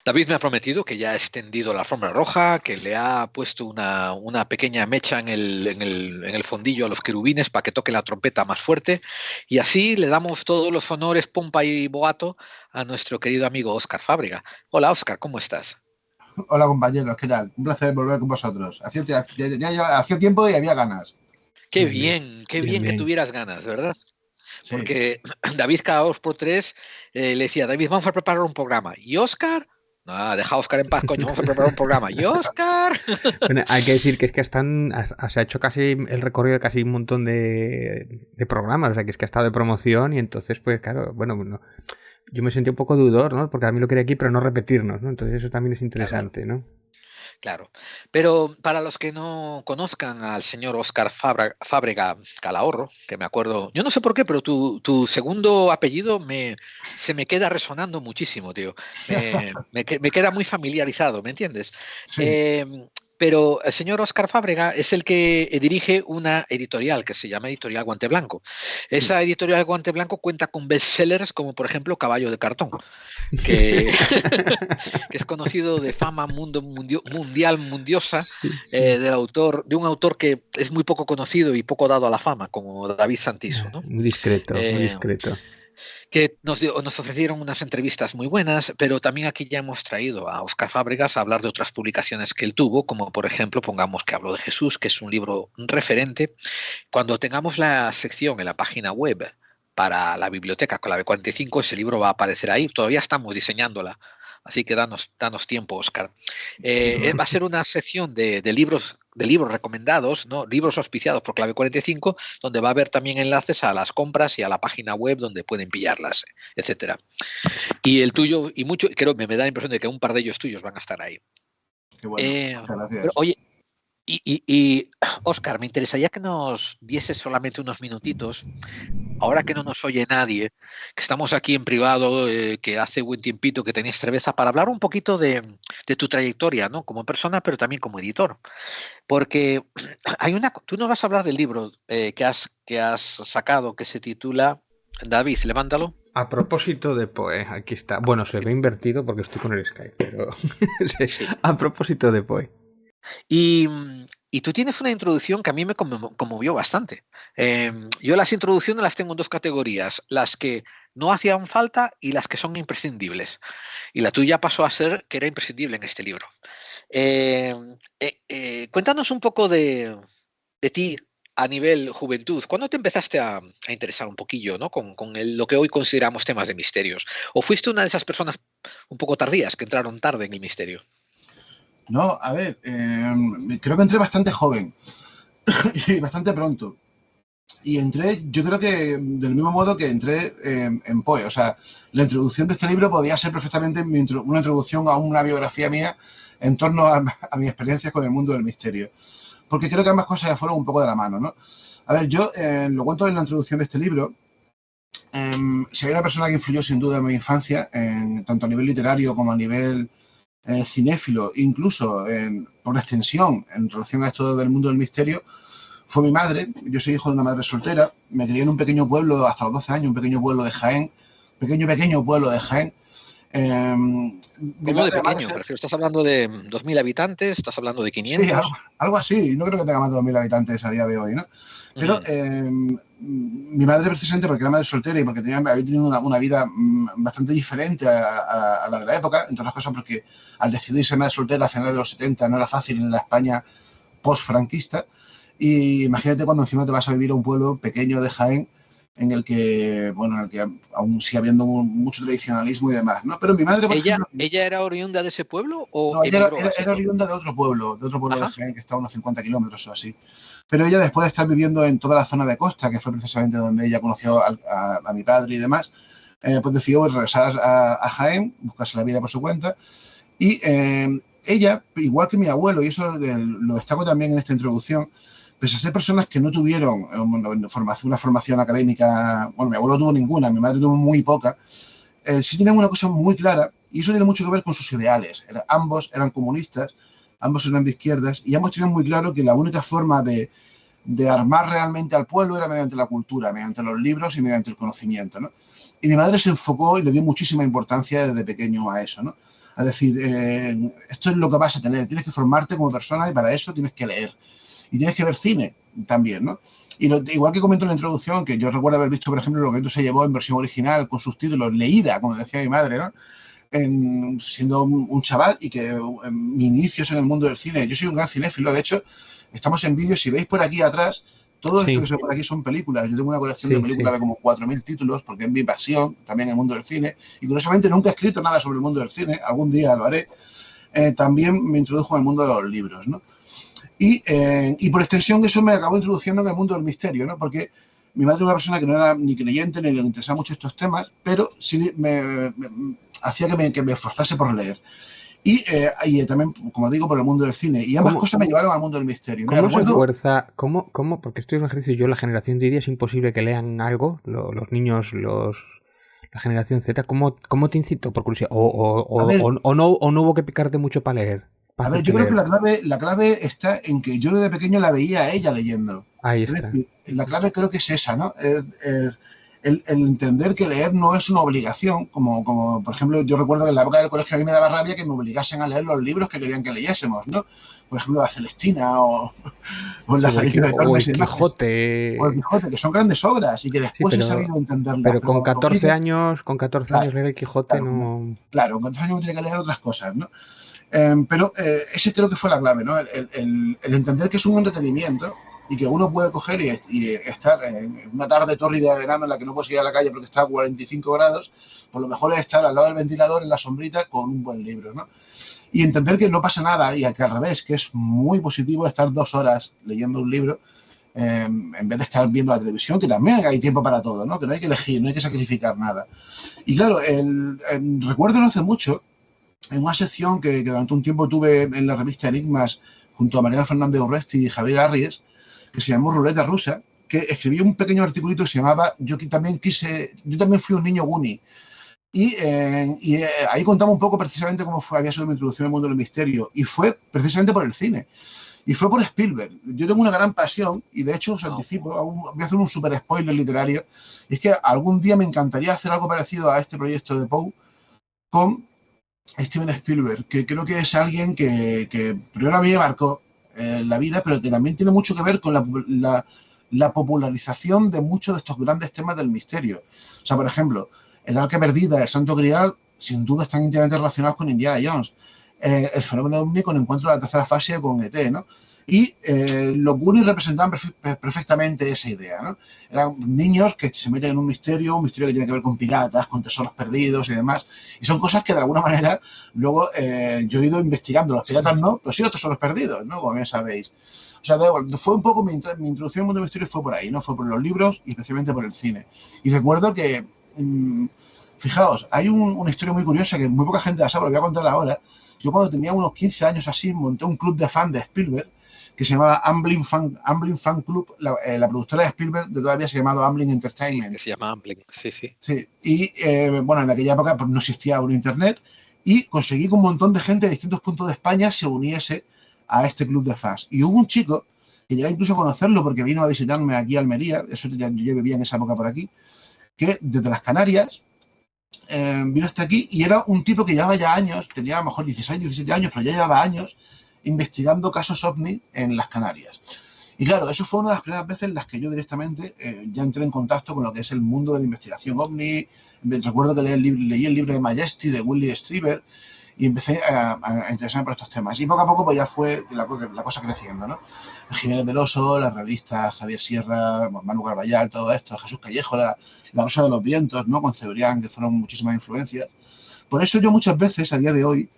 David me ha prometido que ya ha extendido la alfombra roja, que le ha puesto una pequeña mecha en el fondillo a los querubines para que toque la trompeta más fuerte. Y así le damos todos los honores, pompa y boato a nuestro querido amigo Óscar Fábrega. Hola Óscar, ¿cómo estás? Hola compañeros, ¿qué tal? Un placer volver con vosotros. Hacía tiempo y había ganas. Qué Bien, qué bien, bien que bien. tuvieras ganas, ¿verdad? Sí. Porque David cada 2 por 3 le decía, David, vamos a preparar un programa. ¿Y Óscar? No, deja a Óscar en paz, coño, vamos a preparar un programa. ¿Y Óscar? Bueno, hay que decir que es que se ha hecho casi el recorrido de casi un montón de programas, o sea, que es que ha estado de promoción y entonces, pues claro, bueno, yo me sentí un poco dudor, ¿no? Porque a mí lo quería aquí, pero no repetirnos, ¿no? Entonces eso también es Claro. interesante, ¿no? Claro, pero para los que no conozcan al señor Óscar Fábrega Calahorro, que me acuerdo, yo no sé por qué, pero tu segundo apellido se me queda resonando muchísimo, tío. Me queda muy familiarizado, ¿me entiendes? Sí. Eh, pero el señor Óscar Fábrega es el que dirige una editorial que se llama Editorial Guante Blanco. Sí. Esa editorial Guante Blanco cuenta con bestsellers como, por ejemplo, Caballo de Cartón, que que es conocido de fama mundial, mundiosa, Sí, sí. de un autor que es muy poco conocido y poco dado a la fama, como David Santiso, ¿no? Muy discreto, muy Eh, discreto. que nos ofrecieron unas entrevistas muy buenas, pero también aquí ya hemos traído a Óscar Fábregas a hablar de otras publicaciones que él tuvo, como por ejemplo, pongamos que hablo de Jesús, que es un libro referente. Cuando tengamos la sección en la página web para la biblioteca Clave 45, ese libro va a aparecer ahí. Todavía estamos diseñándola, así que danos tiempo, Óscar. Va a ser una sección de libros recomendados, ¿no? Libros auspiciados por Clave 45, donde va a haber también enlaces a las compras y a la página web donde pueden pillarlas, etcétera. Y el tuyo, y mucho, creo que me da la impresión de que un par de ellos tuyos van a estar ahí. Qué bueno. Eh, Muchas pero gracias. oye, y Óscar, me interesaría que nos diese solamente unos minutitos, ahora que no nos oye nadie, que estamos aquí en privado, que hace buen tiempito que tenéis cerveza, para hablar un poquito de tu trayectoria, ¿no? Como persona, pero también como editor. Porque tú nos vas a hablar del libro que has sacado que se titula, David, levántalo. A propósito de Poe, aquí está. Bueno, se ve invertido porque estoy con el Skype, pero sí, Sí. a propósito de Poe. Y, y tú tienes una introducción que a mí me conmovió bastante. Yo las introducciones las tengo en dos categorías, las que no hacían falta y las que son imprescindibles. Y la tuya pasó a ser que era imprescindible en este libro. Eh, Cuéntanos un poco de ti a nivel juventud. ¿Cuándo te empezaste a interesar un poquillo, ¿no? con lo que hoy consideramos temas de misterios? ¿O fuiste una de esas personas un poco tardías que entraron tarde en el misterio? No, a ver, creo que entré bastante joven y bastante pronto. Y entré, yo creo que del mismo modo que entré en Poe. O sea, la introducción de este libro podía ser perfectamente una introducción a una biografía mía en torno a mi experiencia con el mundo del misterio. Porque creo que ambas cosas ya fueron un poco de la mano, ¿no? A ver, yo lo cuento en la introducción de este libro. Si hay una persona que influyó sin duda en mi infancia, tanto a nivel literario como a nivel cinéfilo, incluso por extensión en relación a esto del mundo del misterio, fue mi madre. Yo soy hijo de una madre soltera, me crié en un pequeño pueblo hasta los 12 años, un pequeño pueblo de Jaén, pequeño pueblo de Jaén. Mi ¿Cómo de madre, además pequeño? de ser, Pero estás hablando de 2.000 habitantes, estás hablando de sí, 500. algo así, no creo que tenga más de 2.000 habitantes a día de hoy, ¿no? Pero Mm, mi madre, precisamente porque era madre soltera y porque había tenido una vida bastante diferente a la de la época, entre otras cosas porque al decidir ser madre soltera a finales de los 70 no era fácil en la España post-franquista. Y imagínate cuando encima te vas a vivir a un pueblo pequeño de Jaén en el que, bueno, en el que aún sigue habiendo mucho tradicionalismo y demás, ¿no? Pero mi madre, por ¿Ella, ejemplo, ella era oriunda de ese pueblo o no, ella emigró a ese era pueblo? oriunda de otro pueblo de Ajá. Jaén que está a unos 50 kilómetros o así. Pero ella, después de estar viviendo en toda la zona de costa, que fue precisamente donde ella conoció a mi padre y demás, pues decidió regresar a Jaén, buscarse la vida por su cuenta. Y ella, igual que mi abuelo, y eso lo destaco también en esta introducción, pese a ser personas que no tuvieron una formación académica, bueno, mi abuelo tuvo ninguna, mi madre tuvo muy poca, sí tienen una cosa muy clara, y eso tiene mucho que ver con sus ideales. Ambos eran comunistas, ambos eran de izquierdas, y ambos tenían muy claro que la única forma de armar realmente al pueblo era mediante la cultura, mediante los libros y mediante el conocimiento, ¿no? Y mi madre se enfocó y le dio muchísima importancia desde pequeño a eso, ¿no? a decir, esto es lo que vas a tener, tienes que formarte como persona y para eso tienes que leer. Y tienes que ver cine también, ¿no? Y igual que comento en la introducción, que yo recuerdo haber visto, por ejemplo, Lo que Viento se llevó en versión original, con subtítulos, leída, como decía mi madre, ¿no? Siendo un chaval y que mi inicio es en el mundo del cine. Yo soy un gran cinéfilo, de hecho, estamos en vídeo, si veis por aquí atrás, todo esto que se ve por aquí son películas. Yo tengo una colección de películas de como 4.000 títulos, porque es mi pasión, también en el mundo del cine. Y curiosamente nunca he escrito nada sobre el mundo del cine, algún día lo haré. También me introdujo en el mundo de los libros, ¿no? Y por extensión eso me acabó introduciendo en el mundo del misterio, ¿no? Porque mi madre era una persona que no era ni creyente ni le interesaba mucho estos temas, pero sí me hacía que me esforzase por leer. Y también, como digo, por el mundo del cine. Y ambas cosas me llevaron al mundo del misterio. ¿Cómo se esfuerza? ¿Cómo? Porque esto es un ejercicio. Yo, la generación de hoy día, es imposible que lean algo. Los niños, la generación Z. ¿Cómo te incitó, por curiosidad? ¿O no hubo que picarte mucho para leer? A ver, yo creo que la clave está en que yo desde pequeño la veía a ella leyendo. Ahí está. La clave creo que es esa, ¿no? El entender que leer no es una obligación, como por ejemplo, yo recuerdo que en la época del colegio a mí me daba rabia que me obligasen a leer los libros que querían que leyésemos, ¿no? Por ejemplo, La Celestina o La Zaricina de Tormes o el Quijote. O el Quijote, que son grandes obras y que después he sabido entenderlas. Pero con 14 años leer el Quijote claro, no... Claro, con 14 años uno tiene que leer otras cosas, ¿no? Pero ese creo que fue la clave, ¿no? El entender que es un entretenimiento y que uno puede coger y estar en una tarde tórrida de verano en la que no puedes ir a la calle porque está a 45 grados, pues lo mejor es estar al lado del ventilador en la sombrita con un buen libro, ¿no? Y entender que no pasa nada y que al revés, que es muy positivo estar 2 horas leyendo un libro en vez de estar viendo la televisión, que también hay tiempo para todo, ¿no? Que no hay que elegir, no hay que sacrificar nada. Y claro, recuerdo no hace mucho, en una sección que durante un tiempo tuve en la revista Enigmas junto a Mariana Fernández Urresti y Javier Arries, que se llamó Ruleta Rusa, que escribí un pequeño articulito que se llamaba Yo también fui un niño Goonie. Y ahí contamos un poco precisamente cómo había sido mi introducción al mundo del misterio. Y fue precisamente por el cine. Y fue por Spielberg. Yo tengo una gran pasión, y de hecho os anticipo, voy a hacer un super spoiler literario, y es que algún día me encantaría hacer algo parecido a este proyecto de Poe con Steven Spielberg, que creo que es alguien que primero a mí me marcó la vida, pero que también tiene mucho que ver con la popularización de muchos de estos grandes temas del misterio. O sea, por ejemplo, El Arca Perdida, El Santo Grial, sin duda están íntimamente relacionados con Indiana Jones. El fenómeno de OVNI con Encuentro de la Tercera Fase con ET, ¿no? Y los Goonies representaban perfectamente esa idea, ¿no? Eran niños que se meten en un misterio que tiene que ver con piratas, con tesoros perdidos y demás. Y son cosas que de alguna manera luego yo he ido investigando. Los piratas no, pero sí los tesoros perdidos, ¿no? Como bien sabéis. O sea, fue un poco mi introducción al mundo del misterio fue por ahí, ¿no? Fue por los libros y especialmente por el cine. Y recuerdo que, fijaos, hay una historia muy curiosa que muy poca gente la sabe, lo voy a contar ahora. Yo cuando tenía unos 15 años así monté un club de fans de Spielberg que se llamaba Amblin Fan Club. La productora de Spielberg de todavía se llamaba Amblin Entertainment. Sí, se llama Amblin, sí. Y bueno, en aquella época pues, no existía un internet y conseguí que un montón de gente de distintos puntos de España se uniese a este club de fans. Y hubo un chico que llegué incluso a conocerlo porque vino a visitarme aquí a Almería, yo vivía en esa época por aquí, que desde las Canarias vino hasta aquí y era un tipo que llevaba ya años, tenía a lo mejor 16, 17 años, pero ya llevaba años investigando casos OVNI en las Canarias. Y claro, eso fue una de las primeras veces en las que yo directamente ya entré en contacto con lo que es el mundo de la investigación OVNI. Recuerdo que leí el libro de Majesty de Willy Strieber y empecé a interesarme por estos temas. Y poco a poco pues ya fue la cosa creciendo, ¿no? El Jiménez del Oso, las revistas Javier Sierra, Manu Carballal, todo esto, Jesús Callejo, la Rosa de los Vientos, ¿no? Con Cebrián, que fueron muchísimas influencias. Por eso yo muchas veces, a día de hoy,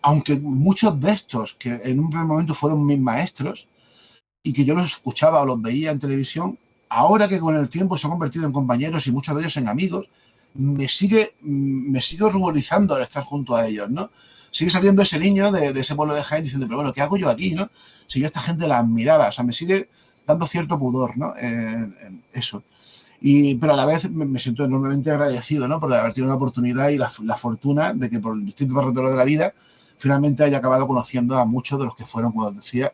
aunque muchos de estos, que en un primer momento fueron mis maestros, y que yo los escuchaba o los veía en televisión, ahora que con el tiempo se han convertido en compañeros y muchos de ellos en amigos, me sigue ruborizando al estar junto a ellos, ¿no? Sigue saliendo ese niño de ese pueblo de Jaén diciendo, pero bueno, ¿qué hago yo aquí, no? Si yo a esta gente la admiraba, o sea, me sigue dando cierto pudor, ¿no? Eso. Pero a la vez me siento enormemente agradecido, ¿no? Por haber tenido una oportunidad y la fortuna de que por distintos derroteros de la vida finalmente haya acabado conociendo a muchos de los que fueron, como os decía,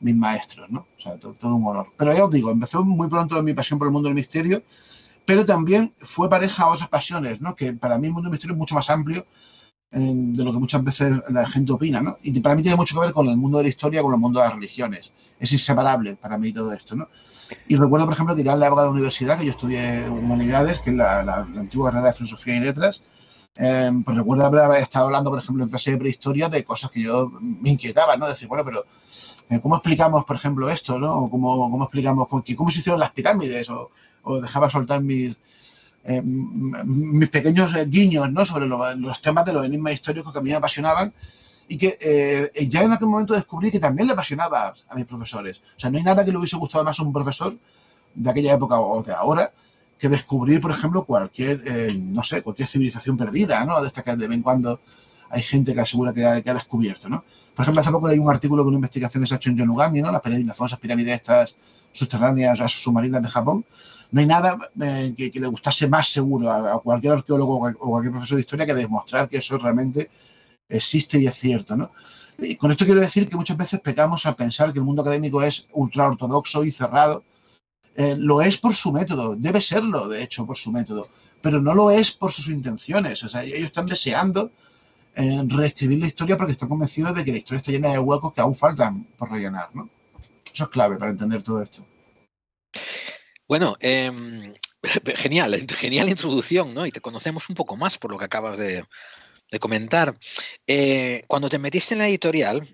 mis maestros, ¿no? O sea, todo un honor. Pero ya os digo, empezó muy pronto mi pasión por el mundo del misterio pero también fue pareja a otras pasiones, ¿no? Que para mí el mundo del misterio es mucho más amplio de lo que muchas veces la gente opina, ¿no? Y para mí tiene mucho que ver con el mundo de la historia, con el mundo de las religiones. Es inseparable para mí todo esto, ¿no? Y recuerdo, por ejemplo, que ya en la época de la universidad, que yo estudié Humanidades, que es la antigua carrera de Filosofía y Letras, pues recuerdo haber estado hablando, por ejemplo, en clase de prehistoria de cosas que yo me inquietaban, ¿no? Decir, bueno, pero ¿cómo explicamos, por ejemplo, esto, ¿no? O ¿cómo explicamos cómo se hicieron las pirámides? O dejaba soltar mis pequeños guiños, ¿no? Sobre los temas de los enigmas históricos que a mí me apasionaban y que ya en aquel momento descubrí que también le apasionaba a mis profesores. O sea, no hay nada que le hubiese gustado más a un profesor de aquella época o de ahora que descubrir, por ejemplo, cualquier civilización perdida, ¿no? De esta que de vez en cuando hay gente que asegura que ha descubierto, ¿no? Por ejemplo, hace poco leí un artículo de una investigación que se ha hecho en Yonaguni, ¿no? Las famosas pirámides estas subterráneas, o submarinas de Japón. No hay nada que le gustase más seguro a cualquier arqueólogo o cualquier profesor de historia que demostrar que eso realmente existe y es cierto, ¿no? Y con esto quiero decir que muchas veces pecamos al pensar que el mundo académico es ultra ortodoxo y cerrado. Lo es por su método, debe serlo, de hecho, por su método, pero no lo es por sus intenciones. O sea, ellos están deseando reescribir la historia porque están convencidos de que la historia está llena de huecos que aún faltan por rellenar, ¿no? Eso es clave para entender todo esto. Bueno, genial introducción, ¿no? Y te conocemos un poco más por lo que acabas de comentar. Cuando te metiste en la editorial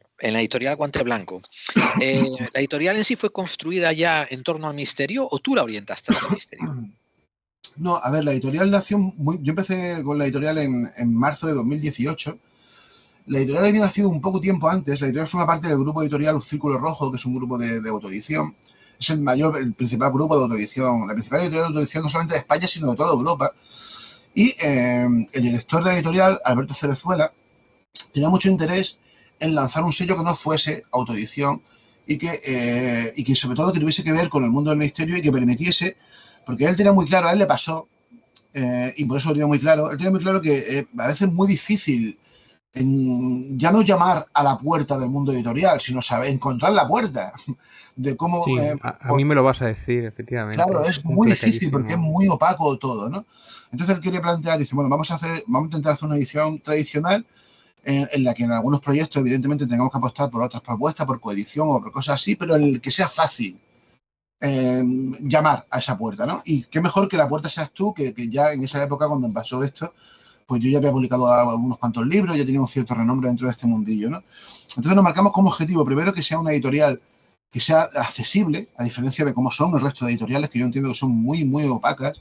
Guante Blanco, ¿la editorial en sí fue construida ya en torno al misterio o tú la orientaste al misterio? No, a ver, la editorial nació yo empecé con la editorial en marzo de 2018. La editorial había nacido un poco tiempo antes. La editorial forma parte del grupo editorial Círculo Rojo, que es un grupo de autoedición. Es el principal grupo de autoedición, la principal editorial de autoedición no solamente de España, sino de toda Europa. Y el director de la editorial, Alberto Cerezuela, tenía mucho interés en lanzar un sello que no fuese autoedición y que sobre todo que tuviese que ver con el mundo del misterio y que permitiese, porque él tenía muy claro, a él le pasó, y por eso lo tenía muy claro, él tenía muy claro que a veces es muy difícil ya no llamar a la puerta del mundo editorial, sino saber encontrar la puerta de cómo... Sí, a mí me lo vas a decir, efectivamente. Claro, es muy difícil porque es muy opaco todo, ¿no? Entonces él quería plantear, dice, bueno, vamos a intentar hacer una edición tradicional en la que en algunos proyectos evidentemente tengamos que apostar por otras propuestas, por coedición o por cosas así, pero en el que sea fácil llamar a esa puerta, ¿no? Y qué mejor que la puerta seas tú, que ya en esa época cuando pasó esto, pues yo ya había publicado unos cuantos libros, ya tenía un cierto renombre dentro de este mundillo, ¿no? Entonces nos marcamos como objetivo, primero, que sea una editorial que sea accesible, a diferencia de cómo son el resto de editoriales, que yo entiendo que son muy, muy opacas.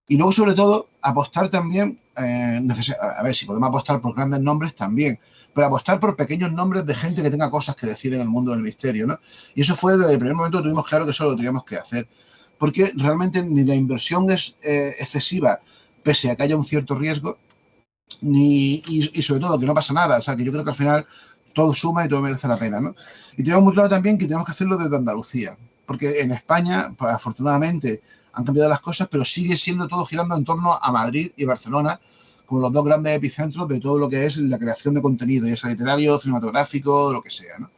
Y luego, sobre todo, apostar también, a ver, si podemos apostar por grandes nombres también, pero apostar por pequeños nombres de gente que tenga cosas que decir en el mundo del misterio, ¿no? Y eso fue desde el primer momento que tuvimos claro que eso lo teníamos que hacer, porque realmente ni la inversión es excesiva, pese a que haya un cierto riesgo, y sobre todo que no pasa nada. O sea, que yo creo que al final todo suma y todo merece la pena, ¿no? Y tenemos muy claro también que tenemos que hacerlo desde Andalucía, porque en España, pues, afortunadamente, han cambiado las cosas, pero sigue siendo todo girando en torno a Madrid y Barcelona, como los dos grandes epicentros de todo lo que es la creación de contenido, ya sea literario, cinematográfico, lo que sea, ¿no?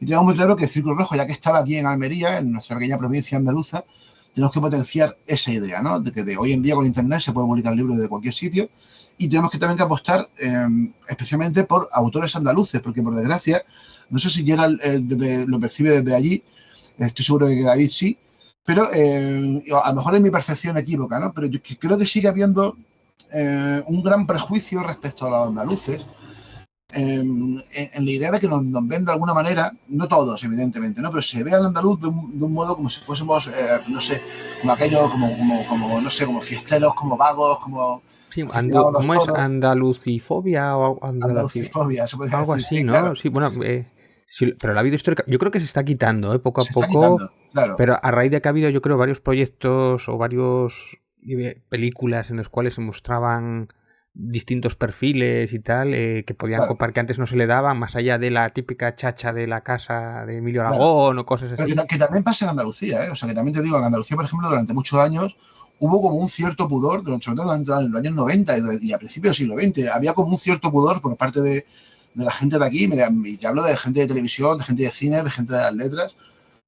Y tenemos muy claro que el Círculo Rojo, ya que estaba aquí en Almería, en nuestra pequeña provincia andaluza, tenemos que potenciar esa idea, ¿no? De que hoy en día con Internet se puede publicar libros de cualquier sitio, y tenemos que también apostar especialmente por autores andaluces, porque por desgracia, no sé si Gerald lo percibe desde allí, estoy seguro que David sí, pero a lo mejor es mi percepción equívoca, ¿no? Pero yo creo que sigue habiendo un gran prejuicio respecto a los andaluces, en la idea de que nos ven de alguna manera, no todos evidentemente, ¿no? Pero se ve al andaluz de un modo como si fuésemos, no sé, como aquellos, como no sé, como fiesteros, como vagos, como... Sí, ¿cómo es? ¿Andalucifobia o Andalucifobia, se podría algo decir, así, sí, ¿no? claro. Sí, bueno, sí, pero la vida histórica, yo creo que se está quitando, poco a Se está poco, quitando, claro. Pero a raíz de que ha habido, yo creo, varios proyectos o varios películas en los cuales se mostraban distintos perfiles y tal, que podían Claro. copar, que antes no se le daban, más allá de la típica chacha de la casa de Emilio Aragón o cosas así. Pero que también pasa en Andalucía, ¿eh? O sea, que también te digo, en Andalucía, por ejemplo, durante muchos años hubo como un cierto pudor, sobre todo durante los años 90 y a principios del siglo XX, había como un cierto pudor por parte de la gente de aquí, y te hablo de gente de televisión, de gente de cine, de gente de las letras,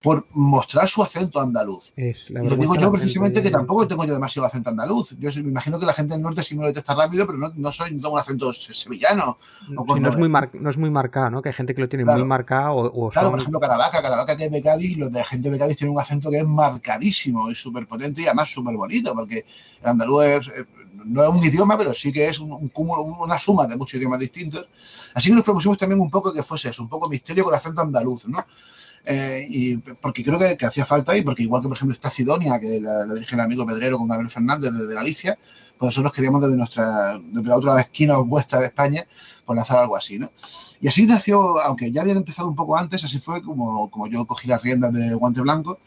por mostrar su acento andaluz. Es la Y lo digo vergüenza yo del precisamente acento que ya. tampoco tengo yo demasiado acento andaluz. Yo me imagino que la gente del norte sí me lo detecta rápido, pero no tengo un acento sevillano o Sí, cordobés. no es muy marcado, ¿no? Que hay gente que lo tiene muy Claro, marcado o claro, por son... ejemplo, Caravaca que es de Cádiz, los de la gente de Cádiz tienen un acento que es marcadísimo y súper potente y además súper bonito, porque el andaluz no es un idioma, pero sí que es un cúmulo, una suma de muchos idiomas distintos. Así que nos propusimos también un poco que fuese eso, un poco misterio con acento andaluz, ¿no? Y porque creo que hacía falta y porque igual que por ejemplo está Cidonia, que la dirige el amigo Pedrero con Gabriel Fernández desde Galicia, pues nosotros queríamos desde la otra esquina opuesta de España, pues lanzar algo así, ¿no? Y así nació, aunque ya habían empezado un poco antes, así fue como yo cogí las riendas de Guante Blanco,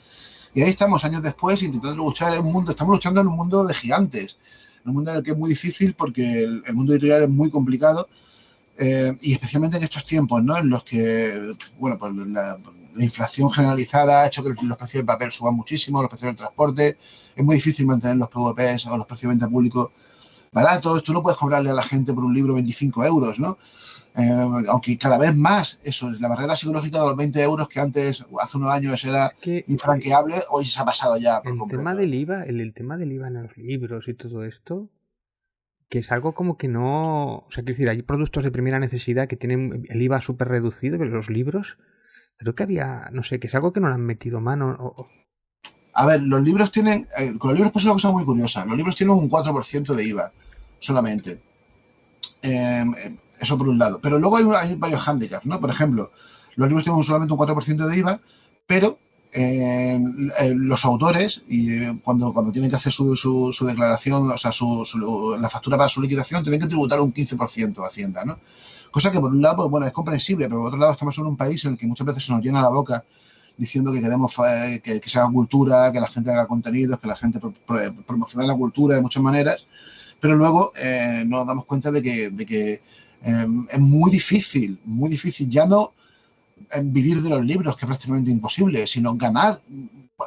y ahí estamos años después intentando luchar en un mundo, estamos luchando en un mundo de gigantes, en un mundo en el que es muy difícil porque el mundo editorial es muy complicado, y especialmente en estos tiempos, ¿no? En los que, bueno, pues la inflación generalizada ha hecho que los precios del papel suban muchísimo, los precios del transporte, es muy difícil mantener los PVPs o los precios de venta público baratos, tú no puedes cobrarle a la gente por un libro 25 euros, ¿no? Aunque cada vez más, eso es la barrera psicológica de los 20 euros que antes, hace unos años era Es que infranqueable, hoy se ha pasado ya por el completo. tema del IVA, el tema del IVA en los libros y todo esto, que es algo como que no... O sea, quiero decir, hay productos de primera necesidad que tienen el IVA súper reducido, pero los libros, creo que había, no sé, que es algo que no le han metido mano. A ver, los libros tienen, con los libros pasa una cosa muy curiosa, los libros tienen un 4% de IVA solamente. Eso por un lado. Pero luego hay varios hándicaps, ¿no? Por ejemplo, los libros tienen solamente un 4% de IVA, pero los autores, cuando tienen que hacer su declaración, o sea, la factura para su liquidación, tienen que tributar un 15% a Hacienda, ¿no? Cosa que por un lado, pues, bueno, es comprensible, pero por otro lado estamos en un país en el que muchas veces se nos llena la boca diciendo que queremos que se haga cultura, que la gente haga contenidos, que la gente promocione la cultura de muchas maneras, pero luego nos damos cuenta de que es muy difícil, ya no vivir de los libros, que es prácticamente imposible, sino ganar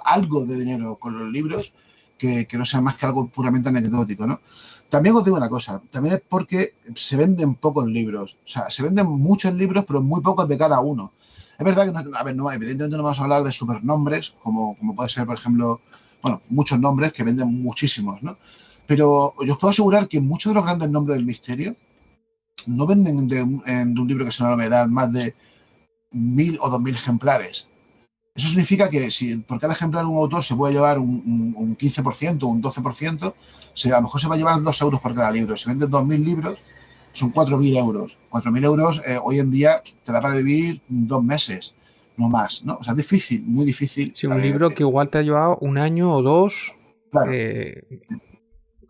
algo de dinero con los libros que no sea más que algo puramente anecdótico, ¿no? También os digo una cosa, también es porque se venden pocos libros, o sea, se venden muchos libros, pero muy pocos de cada uno. Es verdad que, evidentemente no vamos a hablar de supernombres, como puede ser, por ejemplo, bueno, muchos nombres que venden muchísimos, ¿no? Pero yo os puedo asegurar que muchos de los grandes nombres del misterio no venden de un libro que sea una novedad más de 1.000 o 2.000 ejemplares. Eso significa que si por cada ejemplar un autor se puede llevar un 15%, un 12%, a lo mejor se va a llevar 2 euros por cada libro. Si vendes 2.000 libros, son 4.000 euros. 4.000 euros hoy en día te da para vivir 2 meses, no más, ¿no? O sea, es difícil, muy difícil. Sí, un libro que igual te ha llevado un año o dos Claro.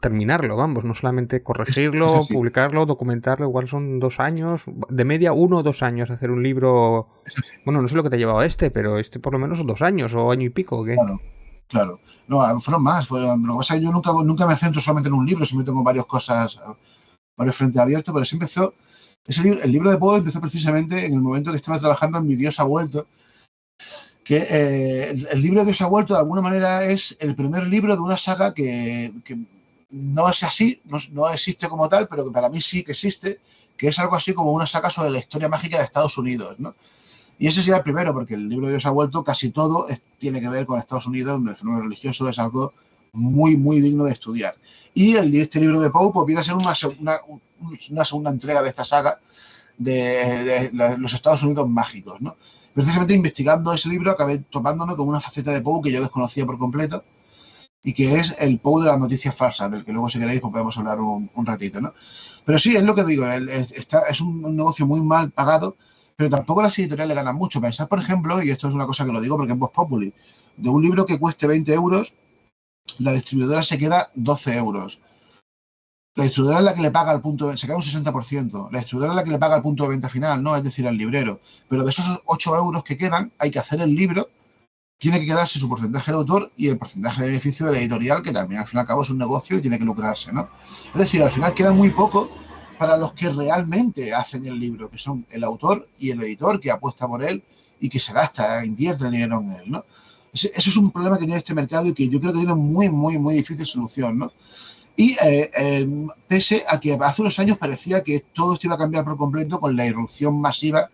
Terminarlo, vamos, no solamente corregirlo, Es así. publicarlo, documentarlo, igual son 2 años, de media 1 o 2 años hacer un libro. Bueno, no sé lo que te ha llevado pero por lo menos son 2 años o año y pico, ¿o qué? Claro. No, fueron más. Lo que pasa es que yo nunca me centro solamente en un libro, siempre tengo varias cosas, varios frentes abiertos, pero sí empezó. El libro de Poe empezó precisamente en el momento que estaba trabajando en Mi Dios ha vuelto. Que el libro de Dios ha vuelto, de alguna manera, es el primer libro de una saga que no es así, no existe como tal, pero que para mí sí que existe, que es algo así como una saga sobre la historia mágica de Estados Unidos, ¿no? Y ese sería el primero, porque el libro de Dios ha vuelto, casi todo tiene que ver con Estados Unidos, donde el fenómeno religioso es algo muy, muy digno de estudiar. Y este libro de Poe pues, viene a ser una segunda entrega de esta saga de los Estados Unidos mágicos, ¿no? Precisamente investigando ese libro acabé topándome con una faceta de Poe que yo desconocía por completo y que es el Poe de las noticias falsas, del que luego si queréis pues podemos hablar un ratito, ¿no? Pero sí, es lo que digo, es un negocio muy mal pagado, pero tampoco las editoriales ganan mucho. Pensad, por ejemplo, y esto es una cosa que lo digo porque es Vox Populi, de un libro que cueste 20 euros, la distribuidora se queda 12 euros. La distribuidora es la que le paga al punto de venta, se queda un 60%. La distribuidora es la que le paga al punto de venta final, ¿no? Es decir, al librero. Pero de esos 8 euros que quedan, hay que hacer el libro, tiene que quedarse su porcentaje del autor y el porcentaje de beneficio de la editorial, que también al fin y al cabo es un negocio y tiene que lucrarse, ¿no? Es decir, al final queda muy poco para los que realmente hacen el libro, que son el autor y el editor que apuesta por él y que se gasta, invierte el dinero en él, ¿no? Ese es un problema que tiene este mercado y que yo creo que tiene muy, muy, muy difícil solución, ¿no? Y pese a que hace unos años parecía que todo esto iba a cambiar por completo con la irrupción masiva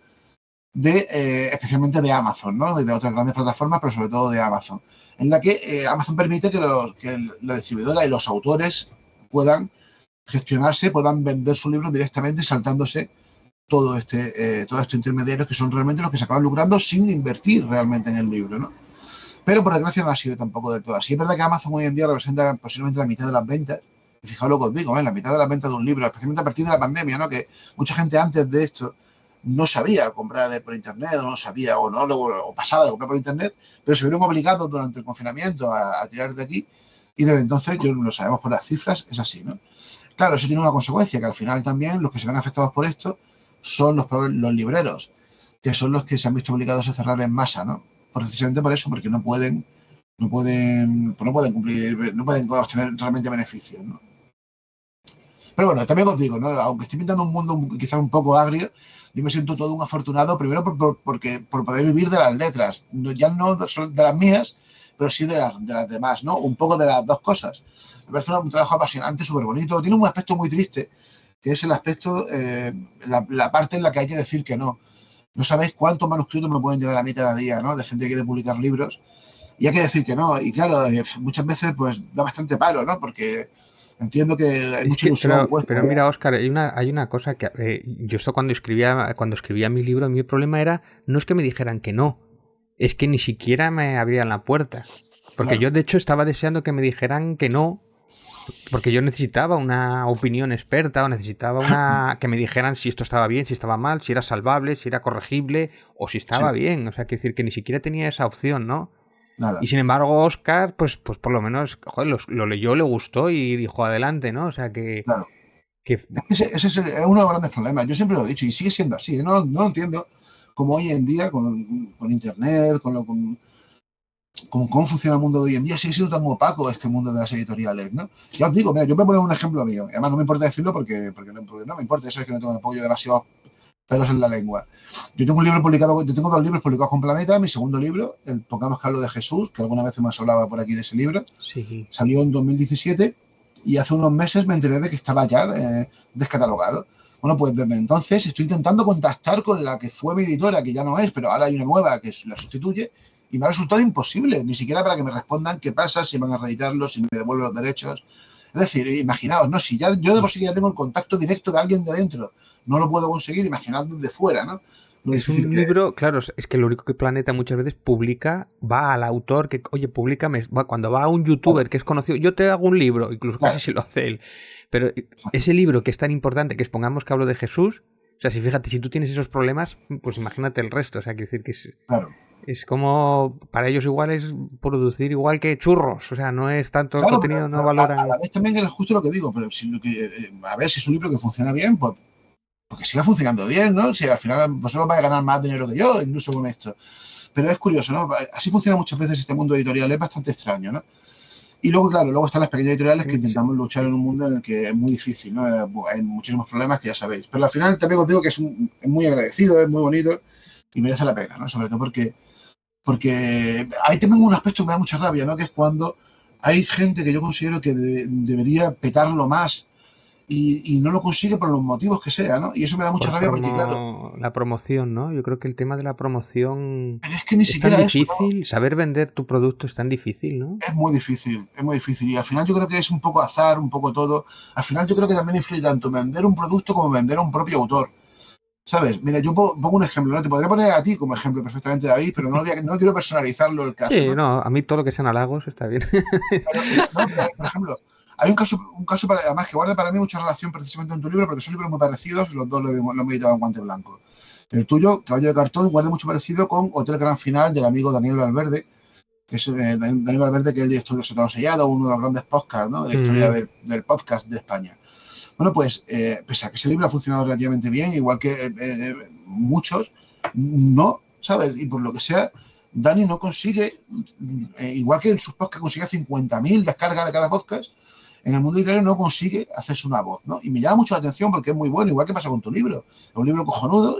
especialmente de Amazon, ¿no? Y de otras grandes plataformas, pero sobre todo de Amazon, en la que Amazon permite que la distribuidora y los autores puedan gestionarse, puedan vender su libro directamente saltándose todos estos intermediarios que son realmente los que se acaban lucrando sin invertir realmente en el libro, ¿no? Pero por desgracia no ha sido tampoco del todo así. Es verdad que Amazon hoy en día representa posiblemente la mitad de las ventas. Y fijaos lo que os digo, la mitad de las ventas de un libro, especialmente a partir de la pandemia, ¿no? Que mucha gente antes de esto no sabía comprar por internet, o no sabía, o pasaba de comprar por internet, pero se vieron obligados durante el confinamiento a tirar de aquí. Y desde entonces, yo lo sabemos por las cifras, es así, ¿no? Claro, eso tiene una consecuencia, que al final también los que se ven afectados por esto son los libreros, que son los que se han visto obligados a cerrar en masa, ¿no? Precisamente por eso, porque no pueden cumplir, no pueden obtener realmente beneficios, ¿no? Pero bueno, también os digo, ¿no? Aunque estoy pintando un mundo quizás un poco agrio, yo me siento todo un afortunado, primero por poder vivir de las letras, ya no de las mías, pero sí de las demás, ¿no? Un poco de las dos cosas. Me parece un trabajo apasionante, súper bonito. Tiene un aspecto muy triste, que es el aspecto, la parte en la que hay que decir que no. No sabéis cuántos manuscritos me pueden llegar a mí cada día, ¿no? De gente que quiere publicar libros. Y hay que decir que no. Y claro, muchas veces pues da bastante palo, ¿no? Porque entiendo que hay mucha ilusión. Pero mira, Óscar, hay una cosa que yo esto cuando escribía mi libro, mi problema era, no es que me dijeran que no, es que ni siquiera me abrían la puerta. Porque claro, yo de hecho estaba deseando que me dijeran que no, porque yo necesitaba una opinión experta, o necesitaba que me dijeran si esto estaba bien, si estaba mal, si era salvable, si era corregible, o si estaba bien. O sea, quiero decir que ni siquiera tenía esa opción, ¿no? Nada. Y sin embargo, Óscar, pues por lo menos, joder, lo leyó, le gustó y dijo adelante, ¿no? O sea que... Claro. Ese es uno de los grandes problemas. Yo siempre lo he dicho y sigue siendo así. No entiendo cómo hoy en día, con internet, con cómo funciona el mundo de hoy en día, sigue siendo tan opaco este mundo de las editoriales, ¿no? Ya os digo, mira, yo me pongo un ejemplo mío. Además, no me importa decirlo porque no me importa. Eso es que no tengo apoyo demasiado pelos en la lengua. Yo tengo dos libros publicados con Planeta. Mi segundo libro, pongamos que hablo de Jesús, que alguna vez hemos hablado por aquí de ese libro, sí, salió en 2017 y hace unos meses me enteré de que estaba ya descatalogado. Bueno, pues desde entonces estoy intentando contactar con la que fue mi editora, que ya no es, pero ahora hay una nueva que la sustituye, y me ha resultado imposible, ni siquiera para que me respondan qué pasa, si van a reeditarlo, si me devuelven los derechos. Es decir, imaginaos, ¿no? Si ya yo de por sí ya tengo el contacto directo de alguien de dentro, no lo puedo conseguir, imaginad desde fuera, ¿no? Es un libro, claro, es que lo único que Planeta muchas veces publica, va al autor que, oye, públicame, cuando va a un youtuber que es conocido, yo te hago un libro, incluso casi se lo hace él. Pero ese libro que es tan importante, que pongamos que hablo de Jesús, o sea, fíjate, si tú tienes esos problemas, pues imagínate el resto, o sea, quiero decir que es como, para ellos igual es producir igual que churros, o sea, no es tanto el contenido, pero no valoran. A la vez también es justo lo que digo, pero a ver si es un libro que funciona bien, pues porque siga funcionando bien, ¿no? Si al final vosotros vais a ganar más dinero que yo, incluso con esto. Pero es curioso, ¿no? Así funciona muchas veces este mundo editorial, es bastante extraño, ¿no? Y luego, claro, luego están las pequeñas editoriales que intentamos luchar en un mundo en el que es muy difícil, ¿no? Hay muchísimos problemas que ya sabéis. Pero al final también os digo que es muy agradecido, es muy bonito y merece la pena, ¿no? Sobre todo porque hay también un aspecto que me da mucha rabia, ¿no? Que es cuando hay gente que yo considero que debería petarlo más y no lo consigue por los motivos que sea, ¿no? Y eso me da mucha rabia porque, claro... La promoción, ¿no? Yo creo que el tema de la promoción... Pero es que ni siquiera tan difícil, ¿no? Saber vender tu producto es tan difícil, ¿no? Es muy difícil. Y al final yo creo que es un poco azar, un poco todo. Al final yo creo que también influye tanto vender un producto como vender a un propio autor. ¿Sabes? Mira, yo pongo un ejemplo, ¿no? Te podría poner a ti como ejemplo perfectamente, David, pero no quiero personalizarlo el caso. Sí, no, a mí todo lo que sean halagos está bien. Pero, por ejemplo... Hay un caso además que guarda para mí mucha relación precisamente en tu libro, porque son libros muy parecidos, los dos lo hemos editado en guante blanco. El tuyo, Caballo de Cartón, guarda mucho parecido con Hotel Gran Final del amigo Daniel Valverde, que es Daniel Valverde, que es el director de Sótano Sellado, uno de los grandes podcasts, ¿no? De la historia del podcast de España. Bueno, pues, pese a que ese libro ha funcionado relativamente bien, igual que muchos, no, ¿sabes? Y por lo que sea, Dani no consigue, igual que en sus podcasts consigue 50.000 descargas de cada podcast, en el mundo literario no consigue hacerse una voz, ¿no? Y me llama mucho la atención porque es muy bueno, igual que pasa con tu libro. Es un libro cojonudo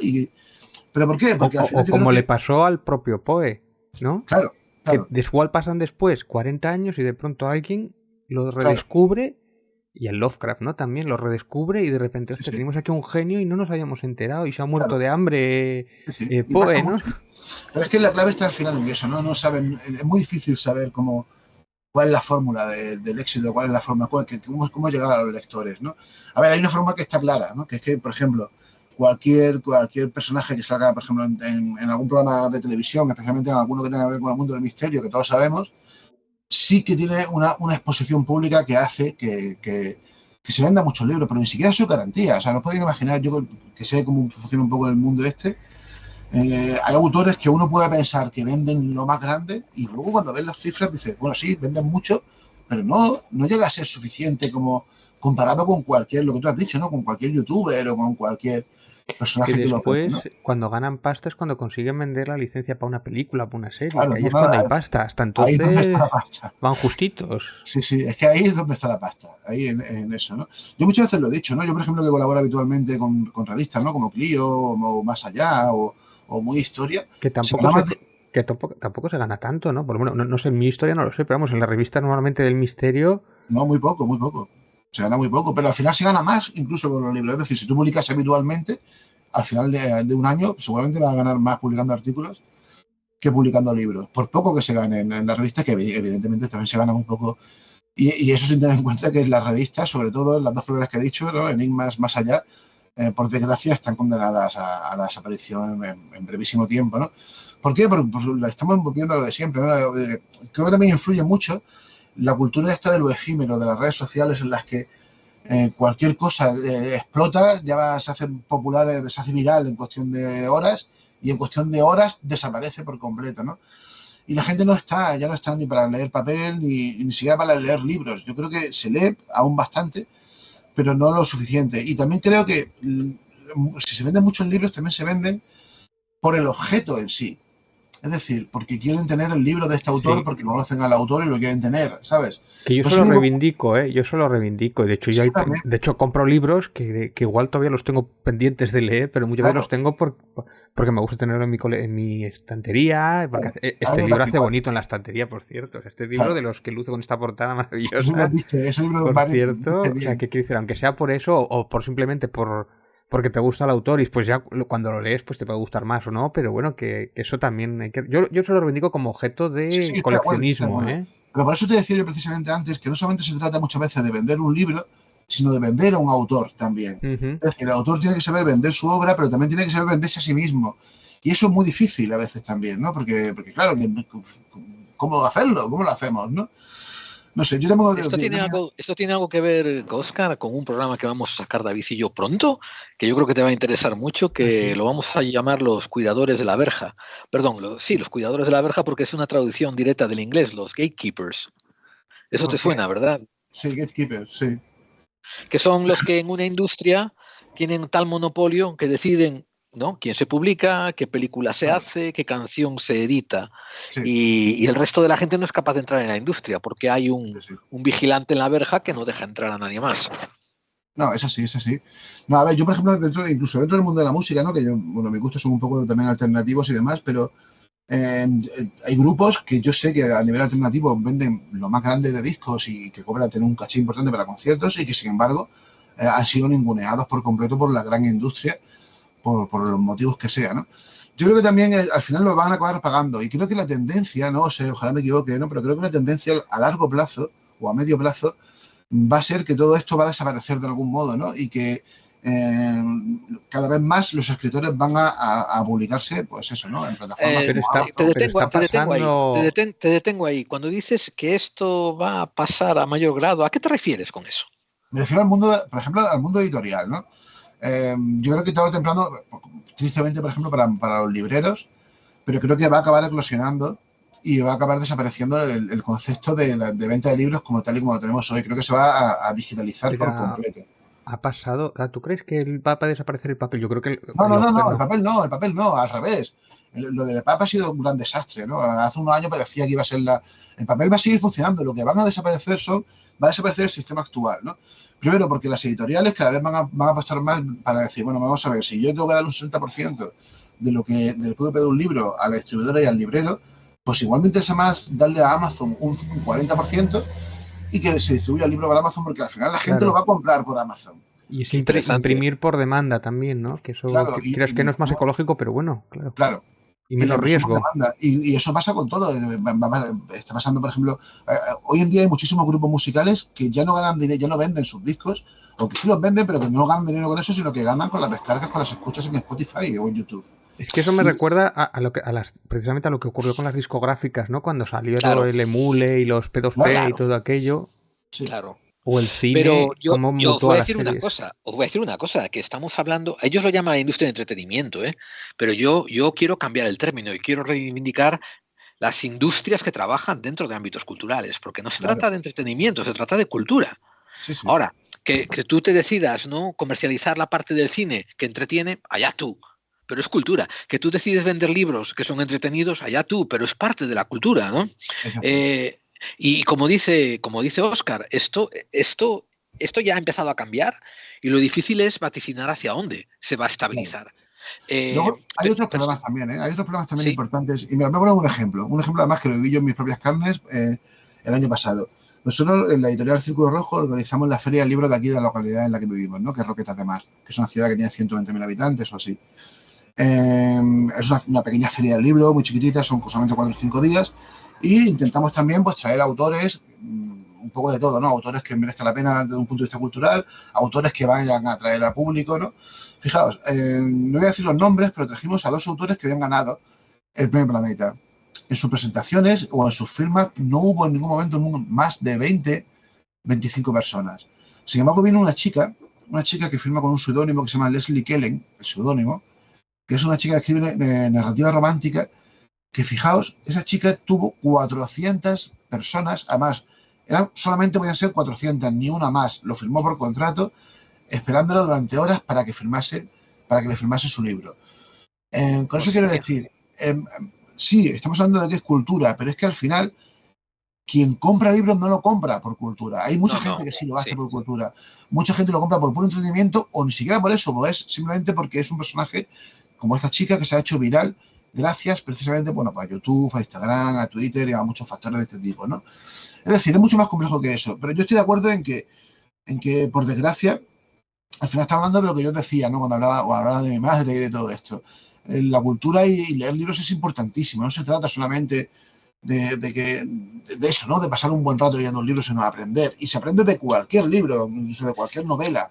¿pero por qué? Porque al final como le pasó al propio Poe, ¿no? Claro. Que igual pasan después 40 años y de pronto alguien lo redescubre Y el Lovecraft, ¿no? También lo redescubre y de repente, hostia, tenemos aquí un genio y no nos habíamos enterado y se ha muerto de hambre Poe, ¿no? Mucho. Pero es que la clave está al final en eso, ¿no? No saben, es muy difícil saber cuál es la fórmula del éxito, cuál es la forma, cómo llegar a los lectores, ¿no? A ver, hay una forma que está clara, ¿no? Que es que, por ejemplo, cualquier personaje que salga, por ejemplo, en algún programa de televisión, especialmente en alguno que tenga que ver con el mundo del misterio, que todos sabemos, sí que tiene una exposición pública que hace que se venda muchos libros, pero ni siquiera es su garantía. O sea, no podéis imaginar, yo que sé cómo funciona un poco el mundo este. Hay autores que uno puede pensar que venden lo más grande y luego cuando ves las cifras dices, bueno, sí, venden mucho, pero no llega a ser suficiente como comparado con cualquier, lo que tú has dicho, ¿no? Con cualquier youtuber o con cualquier personaje que después, que lo preste, ¿no? cuando ganan pasta es cuando consiguen vender la licencia para una película, para una serie, Claro, que ahí es cuando hay pasta. Hasta entonces ahí es donde está la pasta. Van justitos. Sí, es que ahí es donde está la pasta, ahí en eso, ¿no? Yo muchas veces lo he dicho, ¿no? Yo, por ejemplo, que colaboro habitualmente con revistas, ¿no? Como Clio, o Más Allá, o Muy Historia. Que tampoco se gana tanto, ¿no? Por lo menos, no sé, en Mi Historia no lo sé, pero vamos, en la revista normalmente del misterio... No, muy poco. Se gana muy poco, pero al final se gana más incluso con los libros. Es decir, si tú publicas habitualmente, al final de un año seguramente vas a ganar más publicando artículos que publicando libros. Por poco que se gane en las revistas, que evidentemente también se gana muy poco. Y eso sin tener en cuenta que las revistas, sobre todo las dos primeras que he dicho, ¿no? Enigmas, Más Allá, por desgracia están condenadas a la desaparición en brevísimo tiempo, ¿no? ¿Por qué? Porque estamos volviendo a lo de siempre, ¿no? Creo que también influye mucho la cultura esta de lo efímero, de las redes sociales en las que cualquier cosa explota, ya se hace popular, se hace viral en cuestión de horas y en cuestión de horas desaparece por completo, ¿no? Y la gente ya no está ni para leer papel ni siquiera para leer libros. Yo creo que se lee aún bastante, pero no lo suficiente. Y también creo que si se venden muchos libros, también se venden por el objeto en sí. Es decir, porque quieren tener el libro de este autor, porque conocen al autor y lo quieren tener, ¿sabes? Que yo solo reivindico, yo solo reivindico. De hecho, de hecho compro libros que igual todavía los tengo pendientes de leer, pero muchas veces los tengo porque me gusta tenerlo en mi estantería. Porque este libro hace bonito en la estantería, por cierto. Este libro de los que luce con esta portada maravillosa. Ese libro por cierto, o sea, que quiero decir, aunque sea por eso o por simplemente porque te gusta el autor y pues ya cuando lo lees pues te puede gustar más o no, pero bueno, que eso también hay que... Yo se lo reivindico como objeto de coleccionismo, Pero por eso te decía yo precisamente antes que no solamente se trata muchas veces de vender un libro, sino de vender a un autor también. Es decir, el autor tiene que saber vender su obra, pero también tiene que saber venderse a sí mismo. Y eso es muy difícil a veces también, ¿no? Porque claro, ¿cómo hacerlo? ¿Cómo lo hacemos, no? No sé, yo tengo... Esto tiene algo que ver, Oscar, con un programa que vamos a sacar David y yo pronto, que yo creo que te va a interesar mucho, que lo vamos a llamar Los Cuidadores de la Verja. Perdón, Los Cuidadores de la Verja, porque es una traducción directa del inglés, los gatekeepers. Eso te suena, ¿verdad? Sí, gatekeepers, sí. Que son los que en una industria tienen tal monopolio que deciden, ¿no?, quién se publica, qué película se hace, qué canción se edita. Y el resto de la gente no es capaz de entrar en la industria porque hay un vigilante en la verja que no deja entrar a nadie más. No, es así. No, a ver, yo por ejemplo, incluso dentro del mundo de la música, ¿no? Que yo, bueno, mis gustos son un poco también alternativos y demás, pero hay grupos que yo sé que a nivel alternativo venden lo más grande de discos y que cobran tener un caché importante para conciertos y que sin embargo han sido ninguneados por completo por la gran industria. Por los motivos que sea, ¿no? Yo creo que también al final lo van a acabar pagando y creo que la tendencia, no sé, ojalá me equivoque, ¿no? Pero creo que la tendencia a largo plazo o a medio plazo va a ser que todo esto va a desaparecer de algún modo, ¿no? Y que cada vez más los escritores van a publicarse, pues eso, ¿no? En plataformas. Te detengo ahí. Cuando dices que esto va a pasar a mayor grado, ¿a qué te refieres con eso? Me refiero al mundo, por ejemplo, al mundo editorial, ¿no? Yo creo que tarde o temprano, tristemente, por ejemplo, para los libreros, pero creo que va a acabar eclosionando y va a acabar desapareciendo el concepto de venta de libros como tal y como lo tenemos hoy. Creo que se va a digitalizar por completo. Ha pasado... ¿Tú crees que va a desaparecer el papel? Yo creo que... No, el papel no, al revés. Lo del papel ha sido un gran desastre, ¿no? Hace unos años parecía que iba a ser el papel va a seguir funcionando. Lo que va a desaparecer el sistema actual, ¿no? Primero, porque las editoriales cada vez van a apostar más para decir, bueno, vamos a ver, si yo tengo que dar un 60% del PVP de un libro a la distribuidora y al librero, pues igual me interesa más darle a Amazon un 40% y que se distribuya el libro por Amazon, porque al final la gente lo va a comprar por Amazon. Y es imprimir por demanda también, ¿no? Que eso crees que no es más ecológico, pero bueno, claro. Y menos riesgo. Y eso pasa con todo. Está pasando, por ejemplo, hoy en día hay muchísimos grupos musicales que ya no ganan dinero, ya no venden sus discos, o que sí los venden, pero que no ganan dinero con eso, sino que ganan con las descargas, con las escuchas en Spotify o en YouTube. Es que eso me recuerda precisamente a lo que ocurrió con las discográficas, ¿no? Cuando salió todo el emule y los P2P y todo aquello. Sí, claro. O el cine. Pero yo os voy a decir una cosa, que estamos hablando, ellos lo llaman la industria de entretenimiento, pero yo quiero cambiar el término y quiero reivindicar las industrias que trabajan dentro de ámbitos culturales, porque no se trata de entretenimiento, se trata de cultura. Sí. Ahora, que tú te decidas, ¿no?, comercializar la parte del cine que entretiene, allá tú, pero es cultura. Que tú decides vender libros que son entretenidos, allá tú, pero es parte de la cultura, ¿no? Y como dice Óscar, esto ya ha empezado a cambiar y lo difícil es vaticinar hacia dónde se va a estabilizar. Luego, hay otros problemas también, hay otros problemas también importantes. Y me voy a poner un ejemplo además que lo viví yo en mis propias carnes el año pasado. Nosotros en la editorial Círculo Rojo organizamos la Feria del Libro de aquí de la localidad en la que vivimos, ¿no?, que es Roquetas de Mar, que es una ciudad que tiene 120.000 habitantes o así. Es una pequeña feria del libro, muy chiquitita, son solamente 4 o 5 días. Y intentamos también pues traer autores, un poco de todo, ¿no? Autores que merezcan la pena desde un punto de vista cultural, autores que vayan a atraer al público, ¿no? Fijaos, no voy a decir los nombres, pero trajimos a 2 autores que habían ganado el Premio Planeta. En sus presentaciones o en sus firmas no hubo en ningún momento más de 25 personas. Sin embargo, vino una chica que firma con un seudónimo que se llama Leslie Kellen, el seudónimo, que es una chica que escribe narrativa romántica, que fijaos, esa chica tuvo 400 personas, además, solamente podían ser 400, ni una más, lo firmó por contrato, esperándola durante horas para que le firmase su libro. Con eso quiero decir, sí, estamos hablando de que es cultura, pero es que al final, quien compra libros no lo compra por cultura. Hay mucha gente que sí lo hace por cultura. Mucha gente lo compra por puro entretenimiento, o ni siquiera por eso, o es simplemente porque es un personaje como esta chica que se ha hecho viral gracias precisamente, a YouTube, a Instagram, a Twitter y a muchos factores de este tipo, ¿no? Es decir, es mucho más complejo que eso. Pero yo estoy de acuerdo en que por desgracia, al final está hablando de lo que yo decía, ¿no?, cuando hablaba de mi madre y de todo esto. La cultura y leer libros es importantísimo. No se trata solamente de eso, ¿no?, de pasar un buen rato leyendo un libro, sino aprender. Y se aprende de cualquier libro, incluso de cualquier novela.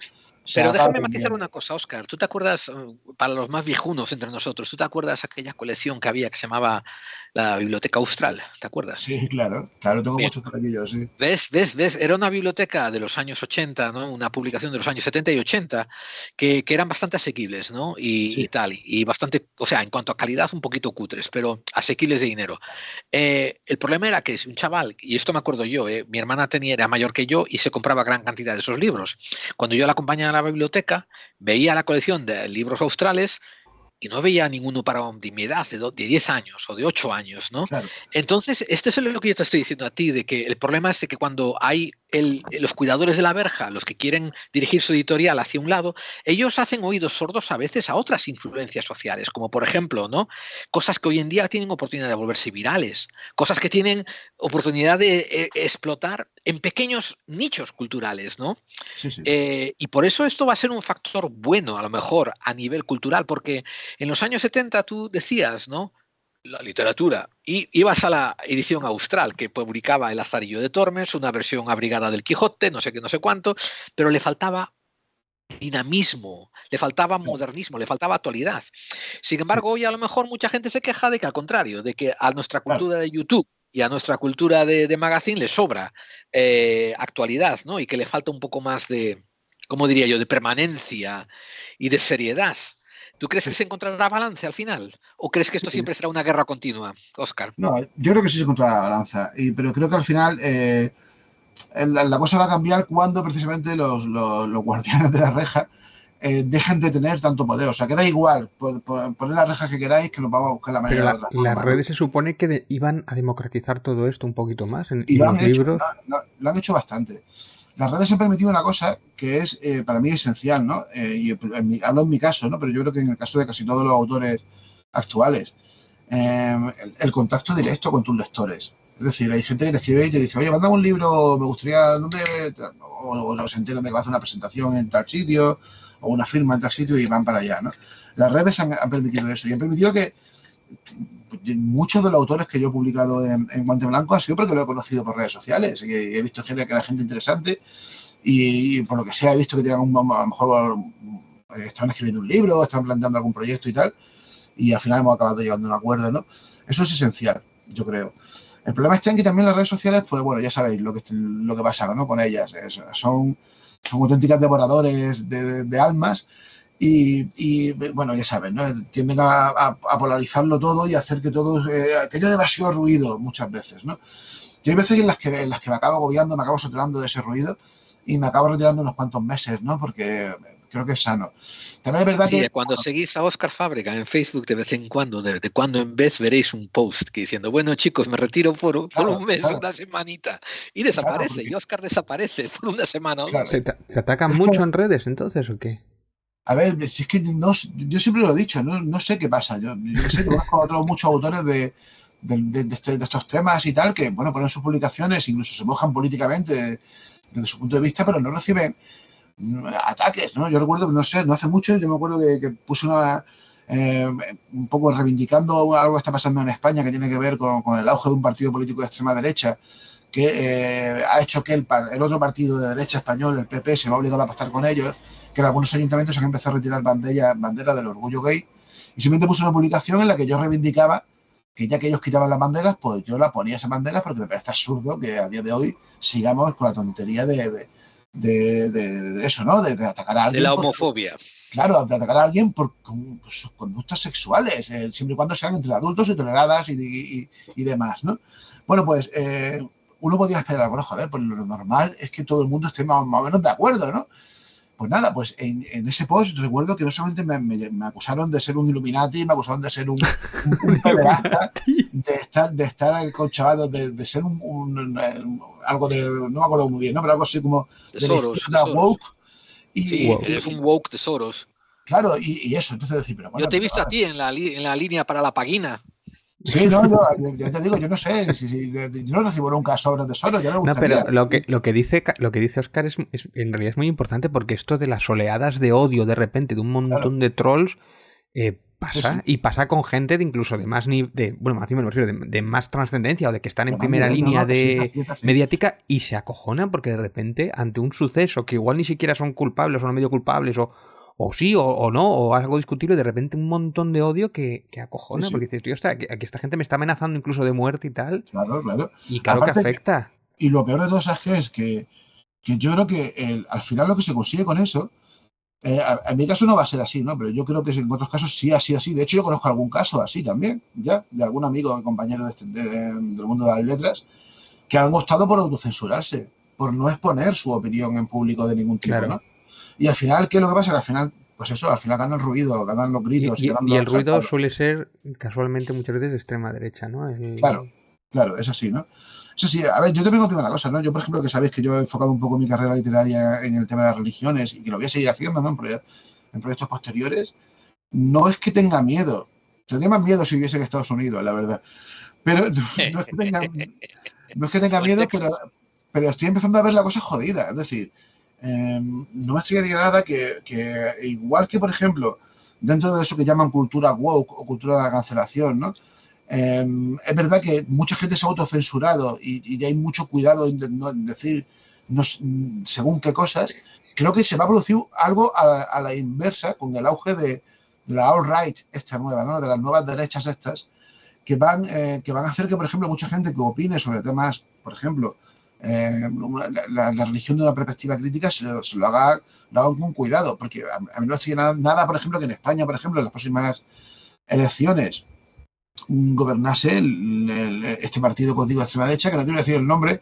Pero déjame matizar una cosa, Óscar. ¿Tú te acuerdas, para los más viejunos entre nosotros, tú te acuerdas aquella colección que había que se llamaba la Biblioteca Austral? ¿Te acuerdas? Sí, claro, tengo muchos por aquí yo, sí. ¿Ves? Era una biblioteca de los años 80, ¿no?, una publicación de los años 70 y 80, que eran bastante asequibles, ¿no? Y bastante, o sea, en cuanto a calidad, un poquito cutres, pero asequibles de dinero. El problema era que un chaval, y esto me acuerdo yo, mi hermana era mayor que yo y se compraba gran cantidad de esos libros. Cuando yo la acompañaba a la biblioteca, veía la colección de libros australes y no veía ninguno para de mi edad, de 10 años o de 8 años, ¿no? Claro. Entonces, esto es lo que yo te estoy diciendo a ti, de que el problema es de que cuando hay los cuidadores de la verja, los que quieren dirigir su editorial hacia un lado, ellos hacen oídos sordos a veces a otras influencias sociales, como por ejemplo, ¿no?, cosas que hoy en día tienen oportunidad de volverse virales, cosas que tienen oportunidad de explotar en pequeños nichos culturales, ¿no? Sí. Y por eso esto va a ser un factor bueno, a lo mejor, a nivel cultural, porque en los años 70 tú decías, ¿no?, la literatura, y ibas a la edición austral que publicaba El Lazarillo de Tormes, una versión abrigada del Quijote, no sé qué, no sé cuánto, pero le faltaba dinamismo, le faltaba modernismo, le faltaba actualidad. Sin embargo, hoy a lo mejor mucha gente se queja de que al contrario, de que a nuestra cultura de YouTube y a nuestra cultura de magazine le sobra actualidad, ¿no?, y que le falta un poco más de, ¿cómo diría yo?, de permanencia y de seriedad. ¿Tú crees que se encontrará balance al final? ¿O crees que esto siempre será una guerra continua, Óscar? No, yo creo que sí se encontrará balance, pero creo que al final la cosa va a cambiar cuando precisamente los guardianes de la reja dejen de tener tanto poder. O sea, que da igual, poner las rejas que queráis, que nos vamos a buscar la manera de otra forma. Las redes se supone que iban a democratizar todo esto un poquito más en los libros. Lo han hecho bastante. Las redes han permitido una cosa que es para mí esencial, ¿no? Hablo en mi caso, ¿no? Pero yo creo que en el caso de casi todos los autores actuales, el contacto directo con tus lectores. Es decir, hay gente que te escribe y te dice, oye, mándame un libro, me gustaría, ¿dónde? O se enteran de que va a hacer una presentación en tal sitio, o una firma en tal sitio y van para allá, ¿no? Las redes han permitido eso y han permitido que muchos de los autores que yo he publicado en Guante Blanco ha sido porque lo he conocido por redes sociales y he visto que era gente interesante y por lo que sea he visto que tenían a lo mejor estaban escribiendo un libro, estaban planteando algún proyecto y tal, y al final hemos acabado llevando a un acuerdo, ¿no? Eso es esencial, yo creo. El problema está en que también las redes sociales, pues bueno, ya sabéis lo que pasa, ¿no? Con ellas. Son auténticas devoradores de almas y bueno, ya saben, ¿no? Tienden a polarizarlo todo y a hacer que todo, que haya demasiado ruido muchas veces, ¿no? Y hay veces en las que me acabo agobiando, me acabo saturando de ese ruido y me acabo retirando unos cuantos meses, ¿no? Porque creo que es sano. También es verdad que... Cuando seguís a Óscar Fábrega en Facebook de vez en cuando, de cuando en vez veréis un post que diciendo, bueno chicos, me retiro por un mes, una semanita, y desaparece, porque... y Óscar desaparece por una semana o dos. ¿Se atacan mucho en redes entonces o qué? A ver, si es que no, yo siempre lo he dicho, no sé qué pasa. Yo sé que conozco a otros muchos autores de estos temas y tal, que bueno, ponen sus publicaciones, incluso se mojan políticamente desde su punto de vista, pero no reciben ataques, ¿no? Yo recuerdo, no sé, no hace mucho, yo me acuerdo que puse un poco reivindicando algo que está pasando en España que tiene que ver con el auge de un partido político de extrema derecha que ha hecho que el otro partido de derecha español, el PP, se va obligado a pactar con ellos, que en algunos ayuntamientos han empezado a retirar bandera del orgullo gay, y simplemente puse una publicación en la que yo reivindicaba que ya que ellos quitaban las banderas, pues yo la ponía esas banderas porque me parece absurdo que a día de hoy sigamos con la tontería de eso, ¿no? De atacar a alguien. De la homofobia. Claro, de atacar a alguien por sus conductas sexuales, siempre y cuando sean entre adultos y toleradas y demás, ¿no? Bueno, pues uno podía esperar, bueno, joder, pues lo normal es que todo el mundo esté más o menos de acuerdo, ¿no? Pues nada, pues en ese post recuerdo que no solamente me acusaron de ser un Illuminati, me acusaron de ser un pederasta, de estar acolchado, de ser algo de, no me acuerdo muy bien, ¿no? Pero algo así como de Soros, woke. Sí, eres un woke de Soros. Claro, y eso, entonces decir, pero bueno, yo te he visto a ti en la línea para la paguina. Sí, no, yo te digo, yo no sé, yo no recibo nunca sobres de Soros, ya me gustaría. No, pero lo que dice Óscar es en realidad es muy importante porque esto de las oleadas de odio de repente de un montón de trolls pasa, sí. Y pasa con gente de incluso de más de más trascendencia o de que están en primera línea mediática y se acojonan porque de repente ante un suceso que igual ni siquiera son culpables o no medio culpables o sí, o no, o algo discutible, de repente un montón de odio que acojona, porque dices, tío, aquí esta gente me está amenazando incluso de muerte y tal. Claro. Y claro aparte que afecta. Y lo peor de todo, ¿sabes qué es? Que yo creo que al final lo que se consigue con eso, en mi caso no va a ser así, ¿no? Pero yo creo que en otros casos sí ha sido así. De hecho, yo conozco algún caso así también, ya, de algún amigo o compañero del mundo de las letras, que han optado por autocensurarse, por no exponer su opinión en público de ningún tipo, ¿no? Y al final, ¿qué es lo que pasa? Que al final, pues eso, al final gana el ruido, ganan los gritos. Y el ruido suele ser, casualmente, muchas veces de extrema derecha, ¿no? Claro, es así, ¿no? Eso sí, a ver, yo te vengo a decir una cosa, ¿no? Yo, por ejemplo, que sabéis que yo he enfocado un poco mi carrera literaria en el tema de las religiones y que lo voy a seguir haciendo, ¿no? En proyectos posteriores, no es que tenga miedo. Tendría más miedo si viviese en Estados Unidos, la verdad. Pero no es que tenga miedo, pero estoy empezando a ver la cosa jodida. Es decir, no me extrañaría nada que igual que, por ejemplo, dentro de eso que llaman cultura woke o cultura de la cancelación, ¿no? Es verdad que mucha gente se ha autocensurado y hay mucho cuidado en decir según qué cosas. Creo que se va a producir algo a la inversa con el auge de la alt-right esta nueva, ¿no? De las nuevas derechas estas, que van a hacer que, por ejemplo, mucha gente que opine sobre temas, por ejemplo, la religión de una perspectiva crítica se lo haga con cuidado, porque a mí no estoy nada, por ejemplo, que en España, por ejemplo, en las próximas elecciones gobernase este partido que os digo de extrema derecha, que no quiero decir el nombre.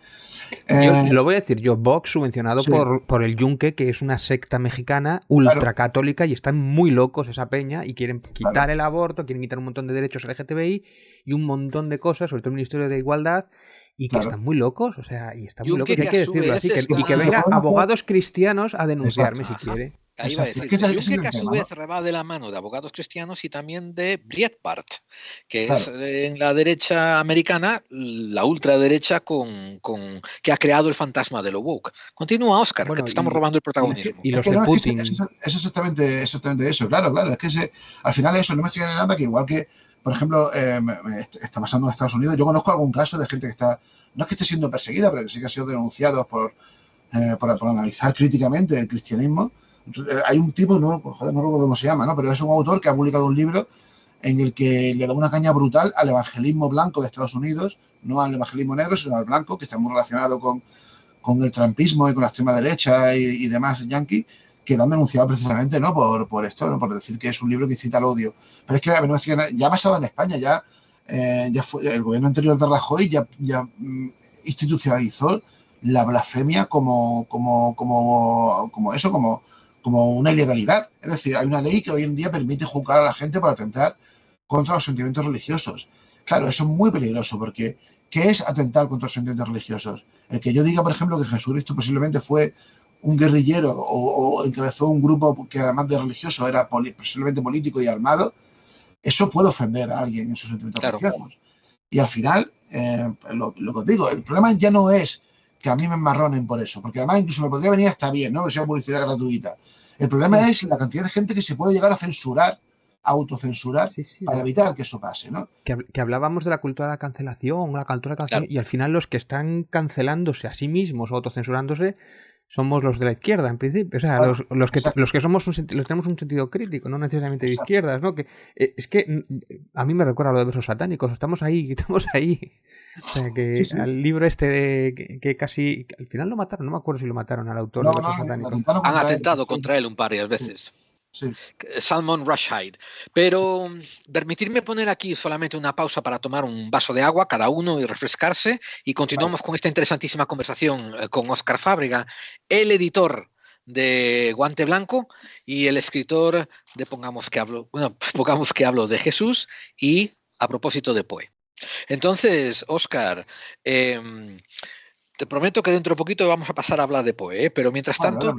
Lo voy a decir yo, Vox, subvencionado por el Yunque, que es una secta mexicana ultracatólica y están muy locos esa peña y quieren quitar el aborto, quieren quitar un montón de derechos LGTBI y un montón de cosas, sobre todo el Ministerio de Igualdad. y que Claro. están muy locos, o sea, y están Y muy un locos, y hay que que a su decirlo vez así, y que está... venga Lo abogados cristianos a denunciarme Exacto. si quiere. Ahí iba a Exacto. decir, Es que y un ese es que el a su tema, ¿no? vez va de la mano de abogados cristianos y también de Breitbart, que es Claro. en la derecha americana, la ultraderecha que ha creado el fantasma de lo woke. Continúa, Oscar, que Bueno, te estamos robando el protagonismo. y Es los que de no, es que Putin. eso es exactamente eso, claro, es que al final eso no me extraña nada que igual que, por ejemplo, está pasando en Estados Unidos, yo conozco algún caso de gente que está, no es que esté siendo perseguida, pero que sí que ha sido denunciados por analizar críticamente el cristianismo. Hay un tipo, no recuerdo cómo se llama, ¿no? Pero es un autor que ha publicado un libro en el que le da una caña brutal al evangelismo blanco de Estados Unidos, no al evangelismo negro, sino al blanco, que está muy relacionado con el trumpismo y con la extrema derecha y demás yanquis, que lo han denunciado precisamente, ¿no? Por esto, ¿no? Por decir que es un libro que incita al odio. Pero es que ya ha pasado en España, ya fue el gobierno anterior de Rajoy ya institucionalizó la blasfemia como una ilegalidad. Es decir, hay una ley que hoy en día permite juzgar a la gente por atentar contra los sentimientos religiosos. Claro, eso es muy peligroso porque ¿qué es atentar contra los sentimientos religiosos? El que yo diga, por ejemplo, que Jesucristo posiblemente fue un guerrillero o encabezó un grupo que además de religioso era posiblemente político y armado, eso puede ofender a alguien en sus sentimientos religiosos. Y al final, lo que os digo, el problema ya no es que a mí me enmarronen por eso, porque además incluso me podría venir hasta bien, ¿no? Que sea publicidad gratuita. El problema es la cantidad de gente que se puede llegar a censurar, a autocensurar, para evitar que eso pase, ¿no? Que hablábamos de la cultura de la cancelación, y al final los que están cancelándose a sí mismos o autocensurándose somos los de la izquierda, en principio. O sea, claro, los que tenemos un sentido crítico, no necesariamente de izquierdas, ¿no? Que es que a mí me recuerda a lo de versos satánicos. Estamos ahí. O sea, que al libro este que casi... Al final lo mataron, no me acuerdo si lo mataron al autor de versos satánicos. Han atentado contra él un par de veces. Sí. Salman Rushdie. Pero permitirme poner aquí solamente una pausa para tomar un vaso de agua cada uno y refrescarse, y continuamos con esta interesantísima conversación con Óscar Fábrega, el editor de Guante Blanco y el escritor de Pongamos que hablo de Jesús y a propósito de Poe. Entonces, Óscar, te prometo que dentro de poquito vamos a pasar a hablar de Poe, pero mientras tanto...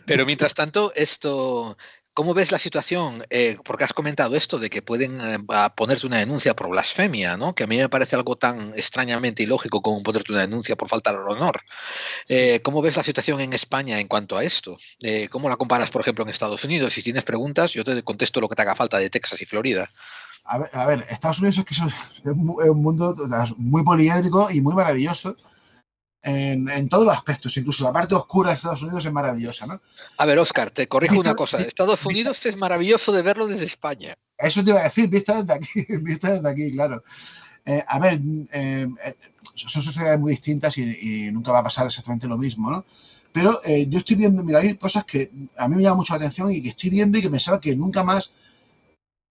Pero mientras tanto, ¿cómo ves la situación? Porque has comentado esto de que pueden ponerte una denuncia por blasfemia, ¿no? Que a mí me parece algo tan extrañamente ilógico como ponerte una denuncia por falta al honor. ¿Cómo ves la situación en España en cuanto a esto? ¿Cómo la comparas, por ejemplo, en Estados Unidos? Si tienes preguntas, yo te contesto lo que te haga falta de Texas y Florida. A ver, Estados Unidos es un mundo muy poliédrico y muy maravilloso. En todos los aspectos, incluso la parte oscura de Estados Unidos es maravillosa, ¿no? A ver, Óscar, te corrijo una cosa. Estados Unidos es maravilloso de verlo desde España. Eso te iba a decir, vista desde aquí, claro. A ver, son sociedades muy distintas y nunca va a pasar exactamente lo mismo, ¿no? Pero yo estoy viendo, mira, hay cosas que a mí me llaman mucho la atención y que estoy viendo y que pensaba que nunca más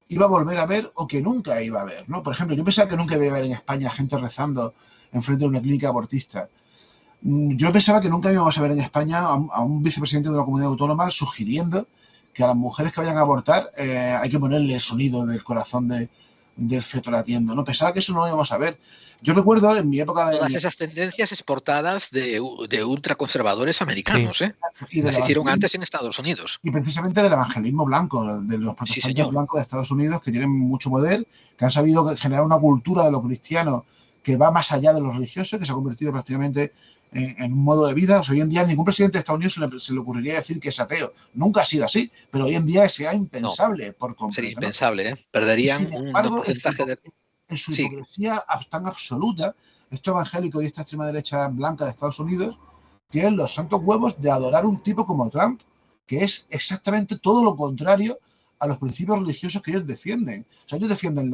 iba a volver a ver o que nunca iba a ver, ¿no? Por ejemplo, yo pensaba que nunca iba a ver en España gente rezando enfrente de una clínica abortista. Yo pensaba que nunca íbamos a ver en España a un vicepresidente de una comunidad autónoma sugiriendo que a las mujeres que vayan a abortar hay que ponerle el sonido del corazón del feto latiendo, ¿no? Pensaba que eso no lo íbamos a ver. Yo recuerdo en mi época de... Todas esas tendencias exportadas de ultraconservadores americanos, ¿eh? Y las hicieron antes en Estados Unidos. Y precisamente del evangelismo blanco, de los protestantes blancos de Estados Unidos, que tienen mucho poder, que han sabido generar una cultura de lo cristiano que va más allá de lo religioso, que se ha convertido prácticamente en un modo de vida. O sea, hoy en día ningún presidente de Estados Unidos se le ocurriría decir que es ateo. Nunca ha sido así, pero hoy en día sería impensable por completo. Sería impensable, ¿eh? Perderían un porcentaje de... En su hipocresía tan absoluta, estos evangélicos y esta extrema derecha blanca de Estados Unidos tienen los santos huevos de adorar un tipo como Trump, que es exactamente todo lo contrario a los principios religiosos que ellos defienden. O sea, ellos defienden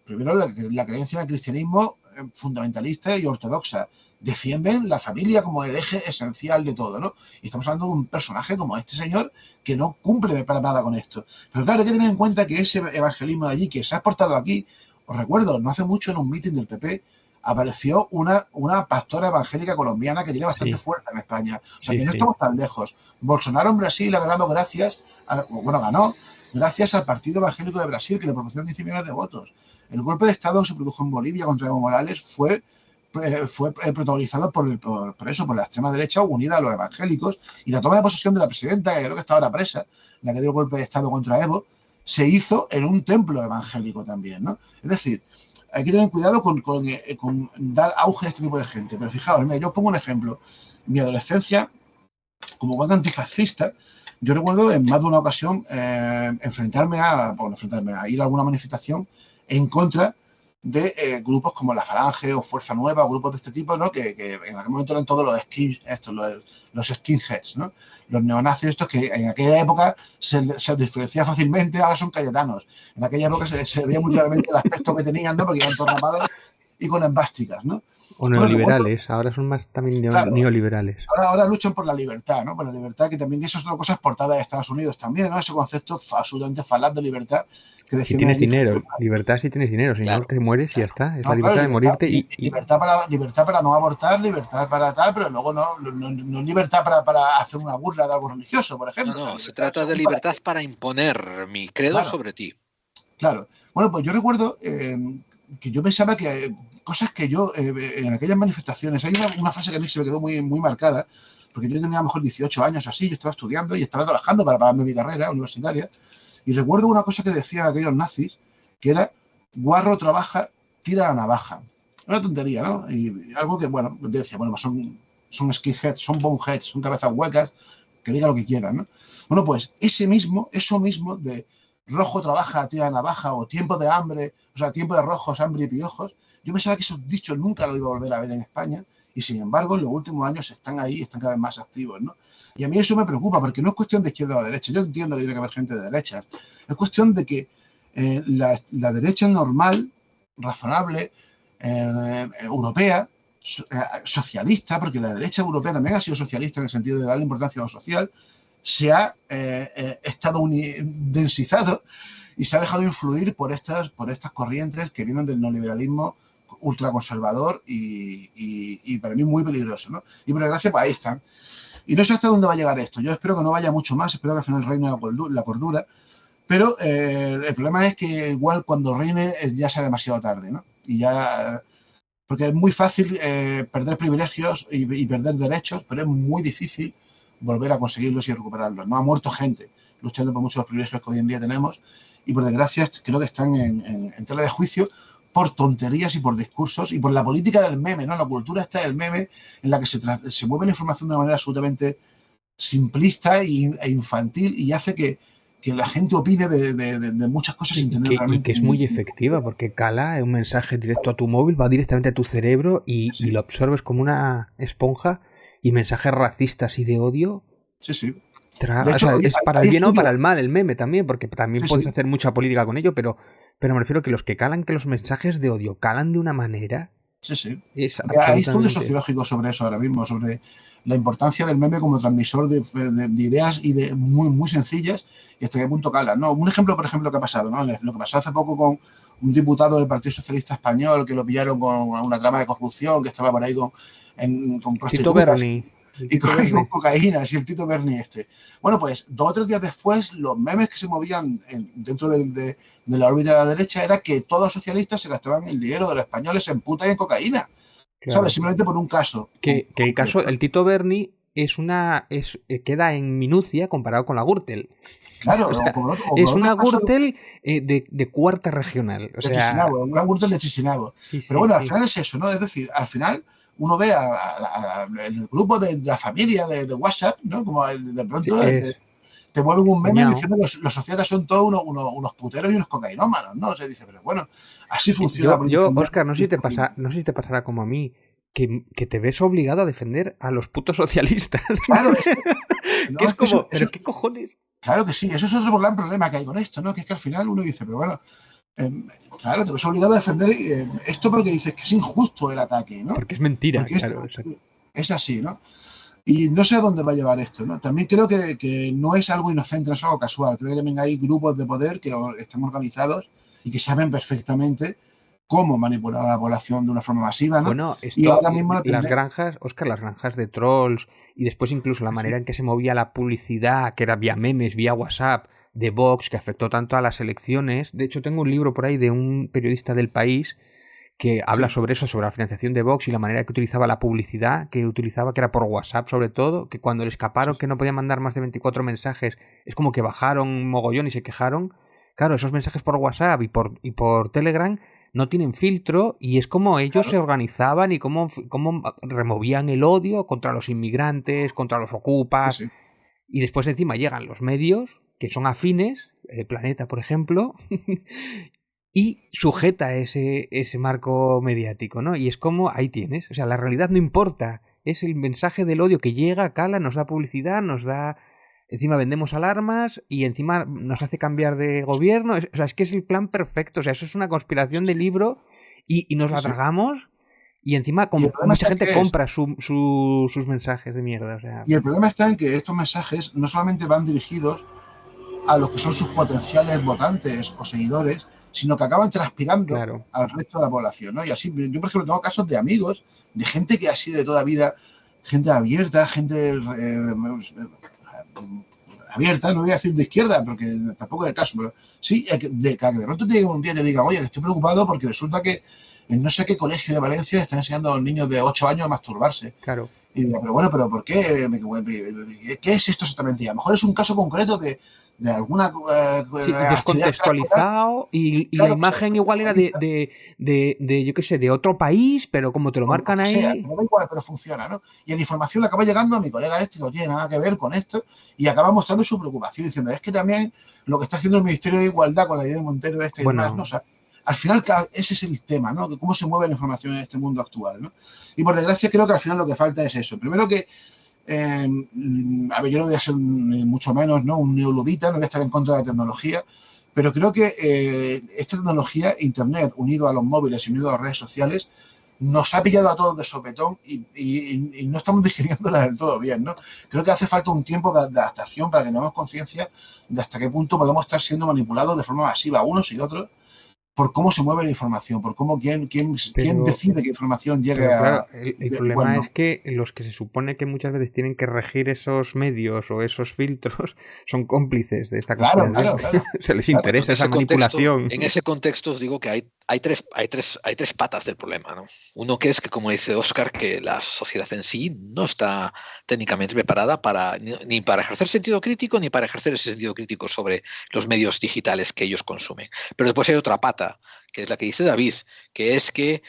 primero la creencia en el cristianismo fundamentalista y ortodoxa. Defienden la familia como el eje esencial de todo, ¿no? Y estamos hablando de un personaje como este señor que no cumple para nada con esto. Pero claro, hay que tener en cuenta que ese evangelismo de allí, que se ha exportado aquí, os recuerdo, no hace mucho en un meeting del PP apareció una pastora evangélica colombiana que tiene bastante fuerza en España. O sea, que no estamos tan lejos. Bolsonaro en Brasil ha ganado ganó gracias al Partido Evangélico de Brasil, que le proporcionó 15 millones de votos. El golpe de Estado que se produjo en Bolivia contra Evo Morales fue protagonizado por la extrema derecha unida a los evangélicos, y la toma de posesión de la presidenta, que creo que está ahora presa, la que dio el golpe de Estado contra Evo, se hizo en un templo evangélico también, ¿no? Es decir, hay que tener cuidado con dar auge a este tipo de gente. Pero fijaos, mira, yo os pongo un ejemplo. En mi adolescencia, como buen antifascista, yo recuerdo en más de una ocasión enfrentarme a ir a alguna manifestación en contra de grupos como la Falange o Fuerza Nueva, o grupos de este tipo, ¿no? Que en aquel momento eran todos los skinheads, ¿no? Los neonazis estos que en aquella época se diferencia fácilmente, ahora son cayetanos. En aquella época se veía muy claramente el aspecto que tenían, ¿no? Porque iban todos rapados y con esvásticas, ¿no? O neoliberales, ahora son más también neoliberales. Ahora luchan por la libertad, ¿no? Por la libertad, que también eso es una cosa exportada de Estados Unidos también, ¿no? Ese concepto absolutamente falaz de libertad. Que si tienes dinero, libertad si tienes dinero, si no te mueres y ya está. Es la libertad de morirte y... Libertad para no abortar, libertad para tal, pero luego no libertad para hacer una burla de algo religioso, por ejemplo. No, se trata de libertad para imponer mi credo sobre ti. Claro. Bueno, pues yo recuerdo que yo pensaba que cosas que yo en aquellas manifestaciones, hay una frase que a mí se me quedó muy, muy marcada, porque yo tenía a lo mejor 18 años así, yo estaba estudiando y estaba trabajando para pagarme mi carrera universitaria, y recuerdo una cosa que decían aquellos nazis, que era: guarro trabaja, tira la navaja. Una tontería, ¿no? Y algo que, bueno, decía, bueno, son skinheads, son boneheads, son cabezas huecas, que diga lo que quieran, ¿no? Bueno, pues eso mismo de rojo trabaja, tira la navaja, o tiempo de hambre, o sea, tiempo de rojos, hambre y piojos, yo pensaba que esos dichos nunca lo iba a volver a ver en España, y sin embargo en los últimos años están ahí, están cada vez más activos, ¿no? Y a mí eso me preocupa, porque no es cuestión de izquierda o de derecha. Yo entiendo que tiene que haber gente de derechas. Es cuestión de que la derecha normal, razonable, europea, socialista, porque la derecha europea también ha sido socialista en el sentido de darle importancia a lo social, se ha estado densizado y se ha dejado influir por estas corrientes que vienen del neoliberalismo ultraconservador y para mí muy peligroso, ¿no? Y por desgracia, pues ahí están. Y no sé hasta dónde va a llegar esto. Yo espero que no vaya mucho más, espero que al final reine la cordura, pero el problema es que igual cuando reine ya sea demasiado tarde, ¿no? Y ya... Porque es muy fácil perder privilegios y perder derechos, pero es muy difícil volver a conseguirlos y recuperarlos, ¿no? Ha muerto gente luchando por muchos de los privilegios que hoy en día tenemos, y por desgracia creo que están en tela de juicio por tonterías y por discursos y por la política del meme, ¿no? La cultura está del meme, en la que se mueve la información de una manera absolutamente simplista e infantil, y hace que la gente opine de muchas cosas sin tener realmente... Y que es muy efectiva, porque cala un mensaje directo a tu móvil, va directamente a tu cerebro y lo absorbes como una esponja, y mensajes racistas y de odio... Sí. De hecho, es para el bien o para el mal el meme también, porque también puedes hacer mucha política con ello, pero me refiero que los que calan, que los mensajes de odio calan de una manera... Hay estudios sociológicos sobre eso ahora mismo, sobre la importancia del meme como transmisor de ideas y de muy, muy sencillas, y hasta qué punto calan, ¿no? Un ejemplo, por ejemplo, que ha pasado, ¿no? Lo que pasó hace poco con un diputado del Partido Socialista Español, que lo pillaron con una trama de corrupción, que estaba por ahí con prostitutas. Tito Berni. Y con cocaína, y el Tito Berni este. Bueno, pues 2 o 3 días después, los memes que se movían dentro de la órbita de la derecha era que todos los socialistas se gastaban el dinero de los españoles en puta y en cocaína. Claro. ¿Sabes? Simplemente por un caso. Que el caso, el Tito Berni queda en minucia comparado con la Gürtel. Claro, o sea, es una Gürtel de cuarta regional. O sea, una Gürtel de Chisinau. Pero bueno, al final es eso, ¿no? Es decir, al final uno ve el grupo de la familia de WhatsApp, ¿no? Como de pronto te vuelven un meme diciendo que los socialistas son todos unos puteros y unos cocainómanos, ¿no? O sea, dice, pero bueno, así funciona. Yo Óscar, no sé si te pasará como a mí, que te ves obligado a defender a los putos socialistas. Claro. Que es como, ¿pero qué cojones? Claro que sí, eso es otro gran problema que hay con esto, ¿no? Que es que al final uno dice, pero bueno... claro, te ves obligado a defender esto porque dices que es injusto el ataque, ¿no? Porque es mentira, porque claro. Es así, ¿no? Y no sé a dónde va a llevar esto, ¿no? También creo que no es algo inocente, no es algo casual. Creo que también hay grupos de poder que están organizados y que saben perfectamente cómo manipular a la población de una forma masiva, ¿no? Bueno, y ahora mismo las granjas, Óscar, las granjas de trolls, y después incluso la manera en que se movía la publicidad, que era vía memes, vía WhatsApp, de Vox que afectó tanto a las elecciones. De hecho, tengo un libro por ahí de un periodista del País que habla sobre eso, sobre la financiación de Vox y la manera que utilizaba la publicidad, que era por WhatsApp sobre todo, que cuando le escaparon que no podían mandar más de 24 mensajes, es como que bajaron un mogollón y se quejaron. Claro, esos mensajes por WhatsApp y por Telegram no tienen filtro y es como ellos se organizaban y cómo removían el odio contra los inmigrantes, contra los ocupas. Y después encima llegan los medios que son afines, Planeta por ejemplo, y sujeta ese marco mediático, ¿no? Y es como, ahí tienes, o sea, la realidad no importa, es el mensaje del odio que llega, cala, nos da publicidad, nos da... Encima vendemos alarmas y encima nos hace cambiar de gobierno. O sea, es que es el plan perfecto. O sea, eso es una conspiración de libro y nos la tragamos y encima mucha gente compra sus mensajes de mierda. O sea, y el problema está en que estos mensajes no solamente van dirigidos a los que son sus potenciales votantes o seguidores, sino que acaban transpirando al resto de la población, ¿no? Y así, yo por ejemplo tengo casos de amigos, de gente que ha sido de toda vida, gente abierta, gente abierta, no voy a decir de izquierda, porque tampoco es el caso, pero sí, que de pronto te digan un día, te digan, oye, estoy preocupado porque resulta que en no sé qué colegio de Valencia están enseñando a los niños de 8 años a masturbarse. Claro. Y digo, pero bueno, ¿pero por qué? ¿Qué es esto exactamente? Y a lo mejor es un caso concreto de alguna descontextualizado y claro, la imagen igual era de yo qué sé, de otro país, pero como te lo marcan ahí... Sea, pero da igual, pero funciona, ¿no? Y la información le acaba llegando a mi colega que no tiene nada que ver con esto y acaba mostrando su preocupación, diciendo, es que también lo que está haciendo el Ministerio de Igualdad con la Irene Montero y demás, ¿no? O sea, al final ese es el tema, ¿no? De cómo se mueve la información en este mundo actual, ¿no? Y por desgracia creo que al final lo que falta es eso. Primero que, a ver, yo no voy a ser mucho menos, ¿no? Un neoludita, no voy a estar en contra de la tecnología, pero creo que esta tecnología, Internet, unido a los móviles y unido a las redes sociales, nos ha pillado a todos de sopetón y no estamos digiriéndola del todo bien, ¿no? Creo que hace falta un tiempo de adaptación para que tengamos conciencia de hasta qué punto podemos estar siendo manipulados de forma masiva unos y otros por cómo se mueve la información, por cómo quién decide qué información llegue claro, el problema es que los que se supone que muchas veces tienen que regir esos medios o esos filtros son cómplices de esta conspiración. Claro. Se les interesa esa manipulación. En ese contexto os digo que hay tres patas del problema, ¿no? Uno que es que, como dice Óscar, que la sociedad en sí no está técnicamente preparada ni para ejercer sentido crítico ni para ejercer ese sentido crítico sobre los medios digitales que ellos consumen. Pero después hay otra pata, que es la que dice David, que es que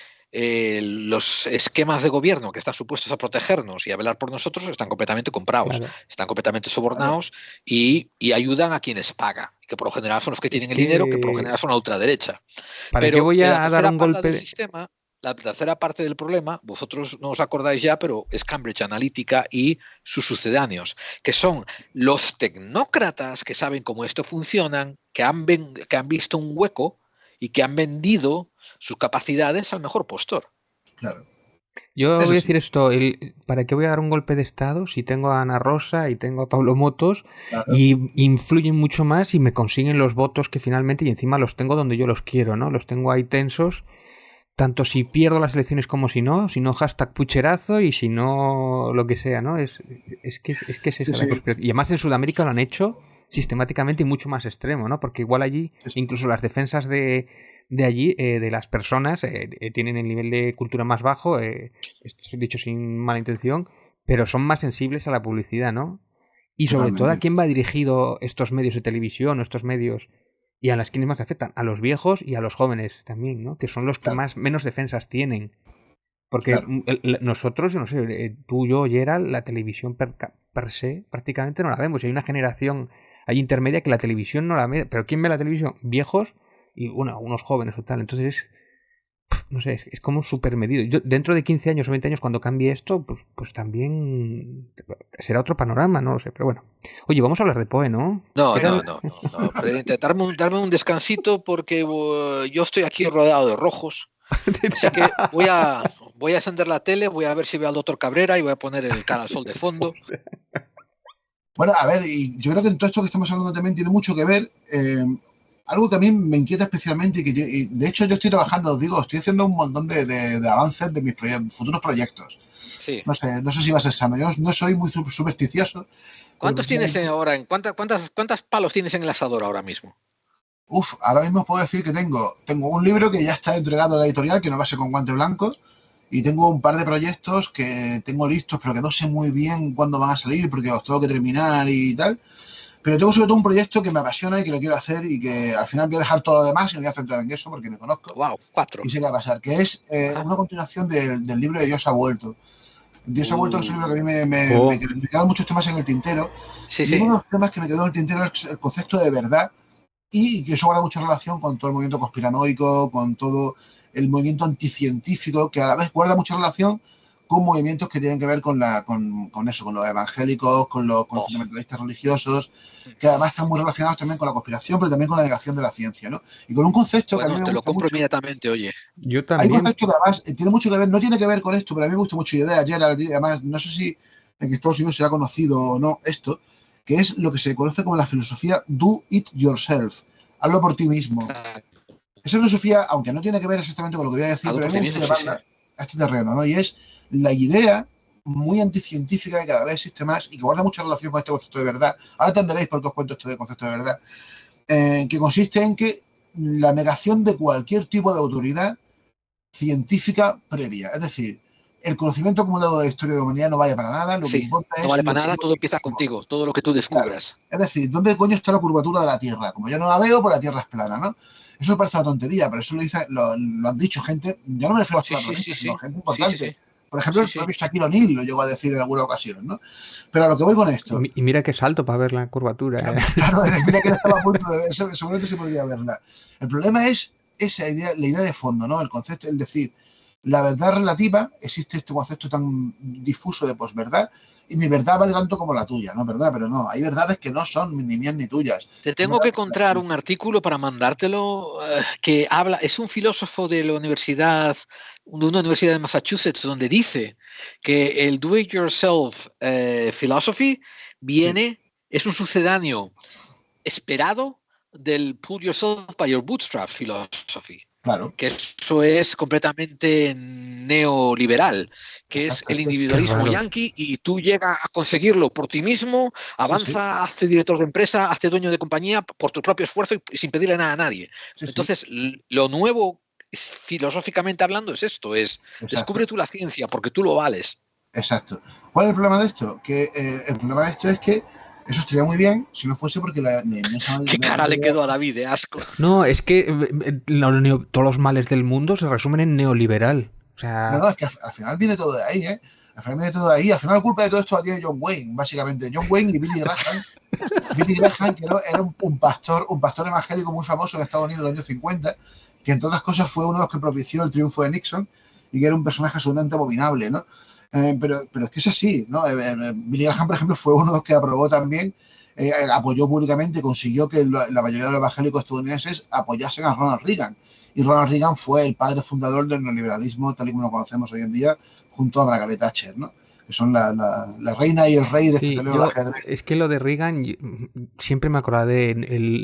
los esquemas de gobierno que están supuestos a protegernos y a velar por nosotros están completamente comprados, están completamente sobornados y ayudan a quienes pagan, que por lo general son los que tienen el dinero, que por lo general son la ultraderecha. Pero voy a dar un golpe del sistema, la tercera parte del problema, vosotros no os acordáis ya, pero es Cambridge Analytica y sus sucedáneos, que son los tecnócratas que saben cómo esto funciona, que han visto un hueco y que han vendido sus capacidades al mejor postor. Claro. Yo voy a decir esto, ¿para qué voy a dar un golpe de estado si tengo a Ana Rosa y tengo a Pablo Motos y influyen mucho más y me consiguen los votos que finalmente, y encima los tengo donde yo los quiero, ¿no? Los tengo ahí tensos, tanto si pierdo las elecciones como si no hashtag pucherazo y si no lo que sea, ¿no? Es que es esa la conspiración. Y además en Sudamérica lo han hecho sistemáticamente y mucho más extremo, ¿no? Porque igual allí, incluso las defensas de allí, de las personas, tienen el nivel de cultura más bajo, esto es dicho sin mala intención, pero son más sensibles a la publicidad, ¿no? Y sobre todo, ¿a quién va dirigido estos medios de televisión o estos medios? Y a las quienes más afectan, a los viejos y a los jóvenes también, ¿no? Que son los que menos defensas tienen. Porque nosotros, yo no sé, tú, yo, Gerald, la televisión per se prácticamente no la vemos. Hay una generación ahí intermedia que la televisión no la ve. ¿Pero quién ve la televisión? Viejos y unos jóvenes o tal. Entonces, no sé, es como súper medido. Yo, dentro de 15 años o 20 años, cuando cambie esto, pues también será otro panorama, no lo sé. Pero bueno. Oye, vamos a hablar de Poe, ¿no? No. Darme un descansito porque yo estoy aquí rodeado de rojos. Así que voy a encender la tele, voy a ver si veo al doctor Cabrera y voy a poner el Cara al Sol de fondo. Bueno, a ver, y yo creo que en todo esto que estamos hablando también tiene mucho que ver algo que a mí me inquieta especialmente y de hecho yo estoy trabajando, os digo, estoy haciendo un montón de avances de mis futuros proyectos. Sí. No sé si va a ser sano. Yo no soy muy supersticioso. ¿Cuántos tienes ahora? ¿Cuántas palos tienes en el asador ahora mismo? Ahora mismo puedo decir que tengo un libro que ya está entregado a la editorial, que no va a ser con guante blanco, y tengo un par de proyectos que tengo listos, pero que no sé muy bien cuándo van a salir, porque los tengo que terminar y tal. Pero tengo sobre todo un proyecto que me apasiona y que lo quiero hacer y que al final voy a dejar todo lo demás y me voy a centrar en eso porque me conozco. ¡Wow! 4. Y sé qué va a pasar, que es una continuación del libro de Dios ha vuelto. Dios ha vuelto es un libro que a mí me quedan muchos temas en el tintero. Sí, y uno de los temas que me quedó en el tintero es el concepto de verdad y que eso guarda mucha relación con todo el movimiento conspiranoico, con todo el movimiento anticientífico, que a la vez guarda mucha relación con movimientos que tienen que ver con eso, con los evangélicos, con los fundamentalistas religiosos, que además están muy relacionados también con la conspiración, pero también con la negación de la ciencia, ¿no? Y con un concepto que a mí me gusta te lo compro mucho, inmediatamente, oye. Yo también. Hay un concepto que además tiene mucho que ver, no tiene que ver con esto, pero a mí me gusta mucho. Y de ayer, además, no sé si en Estados Unidos se ha conocido o no esto, que es lo que se conoce como la filosofía do it yourself. Hazlo por ti mismo. Esa filosofía, aunque no tiene que ver exactamente con lo que voy a decir, pero a mí me gusta llevarla a este terreno, ¿no? Y es la idea muy anticientífica que cada vez existe más y que guarda mucha relación con este concepto de verdad. Ahora entenderéis por qué os cuento esto de concepto de verdad. Que consiste en que la negación de cualquier tipo de autoridad científica previa. Es decir, el conocimiento acumulado de la historia de la humanidad no vale para nada. Lo que importa no vale para nada, todo empieza contigo, todo lo que tú descubras. Claro. Es decir, ¿dónde coño está la curvatura de la Tierra? Como yo no la veo, pues la Tierra es plana, ¿no? Eso parece una tontería, pero eso lo han dicho gente, yo no me refiero a toda la provincia, sino gente importante. Por ejemplo, el propio Shaquille O'Neal lo llegó a decir en alguna ocasión, ¿no? Pero a lo que voy con esto... Y mira qué salto para ver la curvatura. Claro, mira que no estaba a punto de ver, seguramente se podría verla. El problema es esa idea, la idea de fondo, ¿no? El concepto, es decir, la verdad relativa, existe este concepto tan difuso de posverdad, y mi verdad vale tanto como la tuya, ¿no? ¿Verdad? Pero no, hay verdades que no son ni mías ni tuyas. Te tengo que encontrar un artículo para mandártelo que habla, es un filósofo de una universidad de Massachusetts, donde dice que el do-it-yourself philosophy es un sucedáneo esperado del pull yourself by your bootstrap philosophy. Claro. Que eso es completamente neoliberal, que es el individualismo yanqui y tú llegas a conseguirlo por ti mismo, avanza, hazte director de empresa, hazte dueño de compañía por tu propio esfuerzo y sin pedirle nada a nadie. Entonces, lo nuevo, filosóficamente hablando, es esto, es descubre tú la ciencia porque tú lo vales. Exacto. ¿Cuál es el problema de esto? Que el problema de esto es que eso estaría muy bien si no fuese porque ¿Qué cara le quedó a David de asco? No, es que todos los males del mundo se resumen en neoliberal. O sea... No, es que al final viene todo de ahí, ¿eh? Al final viene todo de ahí. Al final la culpa de todo esto la tiene John Wayne, básicamente. John Wayne y Billy Graham. Billy Graham, que era un pastor evangélico muy famoso en Estados Unidos en los años 50, que entre otras cosas fue uno de los que propició el triunfo de Nixon y que era un personaje absolutamente abominable, ¿no? Pero es que es así, ¿no? Billy Graham, por ejemplo, fue uno de los que aprobó también, apoyó públicamente, consiguió que la mayoría de los evangélicos estadounidenses apoyasen a Ronald Reagan. Y Ronald Reagan fue el padre fundador del neoliberalismo, tal y como lo conocemos hoy en día, junto a Margaret Thatcher, ¿no? Que son la reina y el rey de este tablero de ajedrez. Es que lo de Reagan, siempre me acordaba de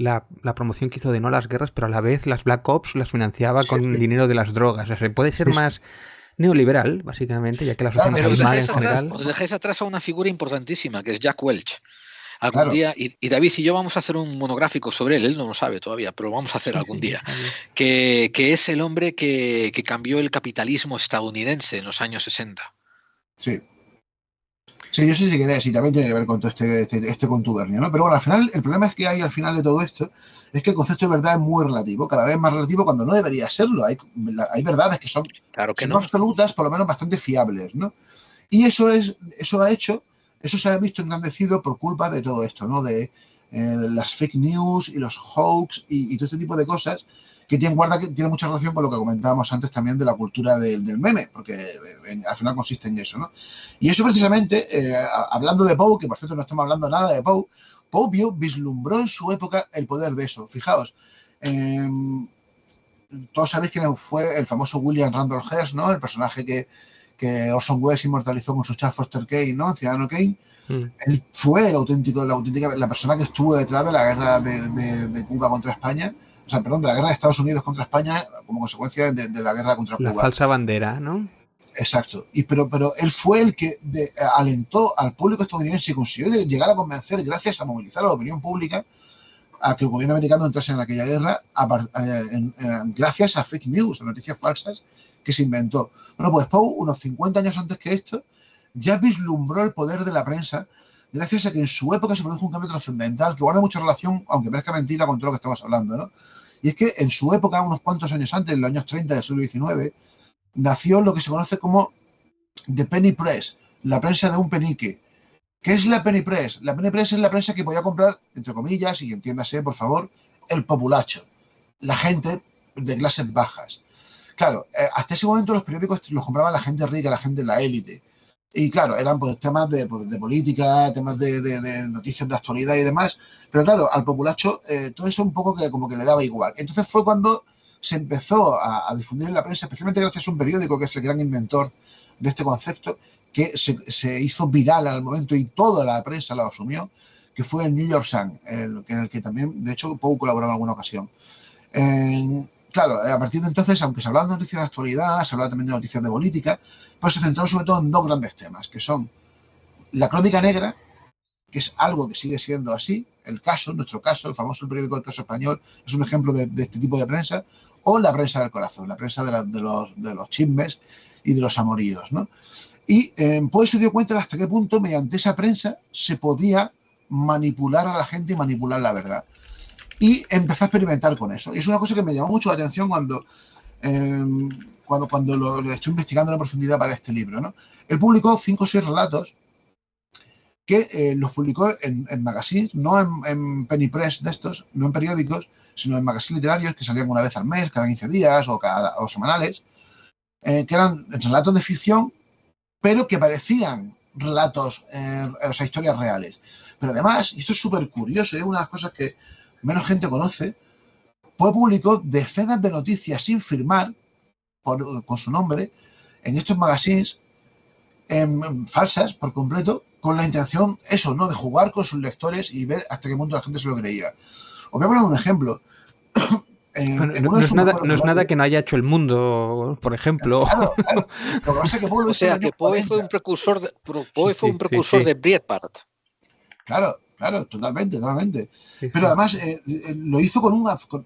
la promoción que hizo de no las guerras, pero a la vez las Black Ops las financiaba con dinero de las drogas. O sea, puede ser más neoliberal, básicamente, ya que la sociedad pero mal en general. Os dejáis atrás a una figura importantísima, que es Jack Welch. Algún día, y David y yo vamos a hacer un monográfico sobre él no lo sabe todavía, pero vamos a hacer algún día, que es el hombre que cambió el capitalismo estadounidense en los años 60. Sí. Sí, yo sé si queréis, y también tiene que ver con todo este contubernio, ¿no? Pero bueno, al final, el problema es que hay al final de todo esto, es que el concepto de verdad es muy relativo, cada vez más relativo cuando no debería serlo. Hay verdades que son, no absolutas, por lo menos bastante fiables, ¿no? Y eso se ha visto engrandecido por culpa de todo esto, ¿no? De las fake news y los hoax y todo este tipo de cosas que tiene mucha relación con lo que comentábamos antes también de la cultura del meme, porque al final consiste en eso, ¿no? Y eso precisamente, hablando de Poe, que por cierto no estamos hablando nada de Poe, vislumbró en su época el poder de eso. Fijaos, todos sabéis quién fue el famoso William Randolph Hearst, ¿no? El personaje que Orson Welles inmortalizó con su Charles Foster Kane, ¿no? Ciudadano Kane. Él fue la persona que estuvo detrás de la guerra de Cuba contra España de la guerra de Estados Unidos contra España como consecuencia de la guerra contra Cuba. La falsa bandera, ¿no? Exacto. Pero él fue el que alentó al público estadounidense y consiguió llegar a convencer, gracias a movilizar a la opinión pública, a que el gobierno americano entrase en aquella guerra gracias a fake news, a noticias falsas que se inventó. Bueno, pues Poe, unos 50 años antes que esto, ya vislumbró el poder de la prensa gracias a que en su época se produjo un cambio trascendental que guarda mucha relación, aunque parezca mentira, con todo lo que estamos hablando, ¿no? Y es que en su época, unos cuantos años antes, en los años 30 del siglo XIX, nació lo que se conoce como The Penny Press, la prensa de un penique. ¿Qué es la Penny Press? La Penny Press es la prensa que podía comprar, entre comillas, y entiéndase, por favor, el populacho, la gente de clases bajas. Claro, hasta ese momento los periódicos los compraba la gente rica, la gente de la élite. Y claro, eran pues, temas de política, temas de noticias de actualidad y demás. Pero claro, al populacho todo eso un poco que como que le daba igual. Entonces fue cuando se empezó a difundir en la prensa, especialmente gracias a un periódico que es el gran inventor de este concepto, que se hizo viral al momento y toda la prensa lo asumió, que fue el New York Sun, en el que también, de hecho, Poe colaboró en alguna ocasión. Claro, a partir de entonces, aunque se hablaba de noticias de actualidad, se hablaba también de noticias de política, pues se centró sobre todo en dos grandes temas, que son la crónica negra, que es algo que sigue siendo así, el caso, nuestro caso, el famoso periódico El Caso Español, es un ejemplo de este tipo de prensa, o la prensa del corazón, la prensa de los chismes y de los amoríos, ¿no? Y Poe se dio cuenta de hasta qué punto, mediante esa prensa, se podía manipular a la gente y manipular la verdad. Y empezó a experimentar con eso. Y es una cosa que me llamó mucho la atención cuando lo estoy investigando en profundidad para este libro, ¿no? Él publicó 5 o 6 relatos que los publicó en magazines, no en penny press de estos, no en periódicos, sino en magazines literarios que salían una vez al mes, cada 15 días o semanales, que eran relatos de ficción, pero que parecían relatos, o sea, historias reales. Pero además, y esto es súper curioso, es una de las cosas que menos gente conoce, Poe publicó decenas de noticias sin firmar con su nombre en estos magazines falsas por completo, con la intención, eso, ¿no?, de jugar con sus lectores y ver hasta qué punto la gente se lo creía. Os voy a poner un ejemplo. No es nada que no haya hecho El Mundo, por ejemplo. Claro. Lo que pasa es que o sea, que Poe fue un precursor de Breitbart. Claro, totalmente. Sí. Pero además lo hizo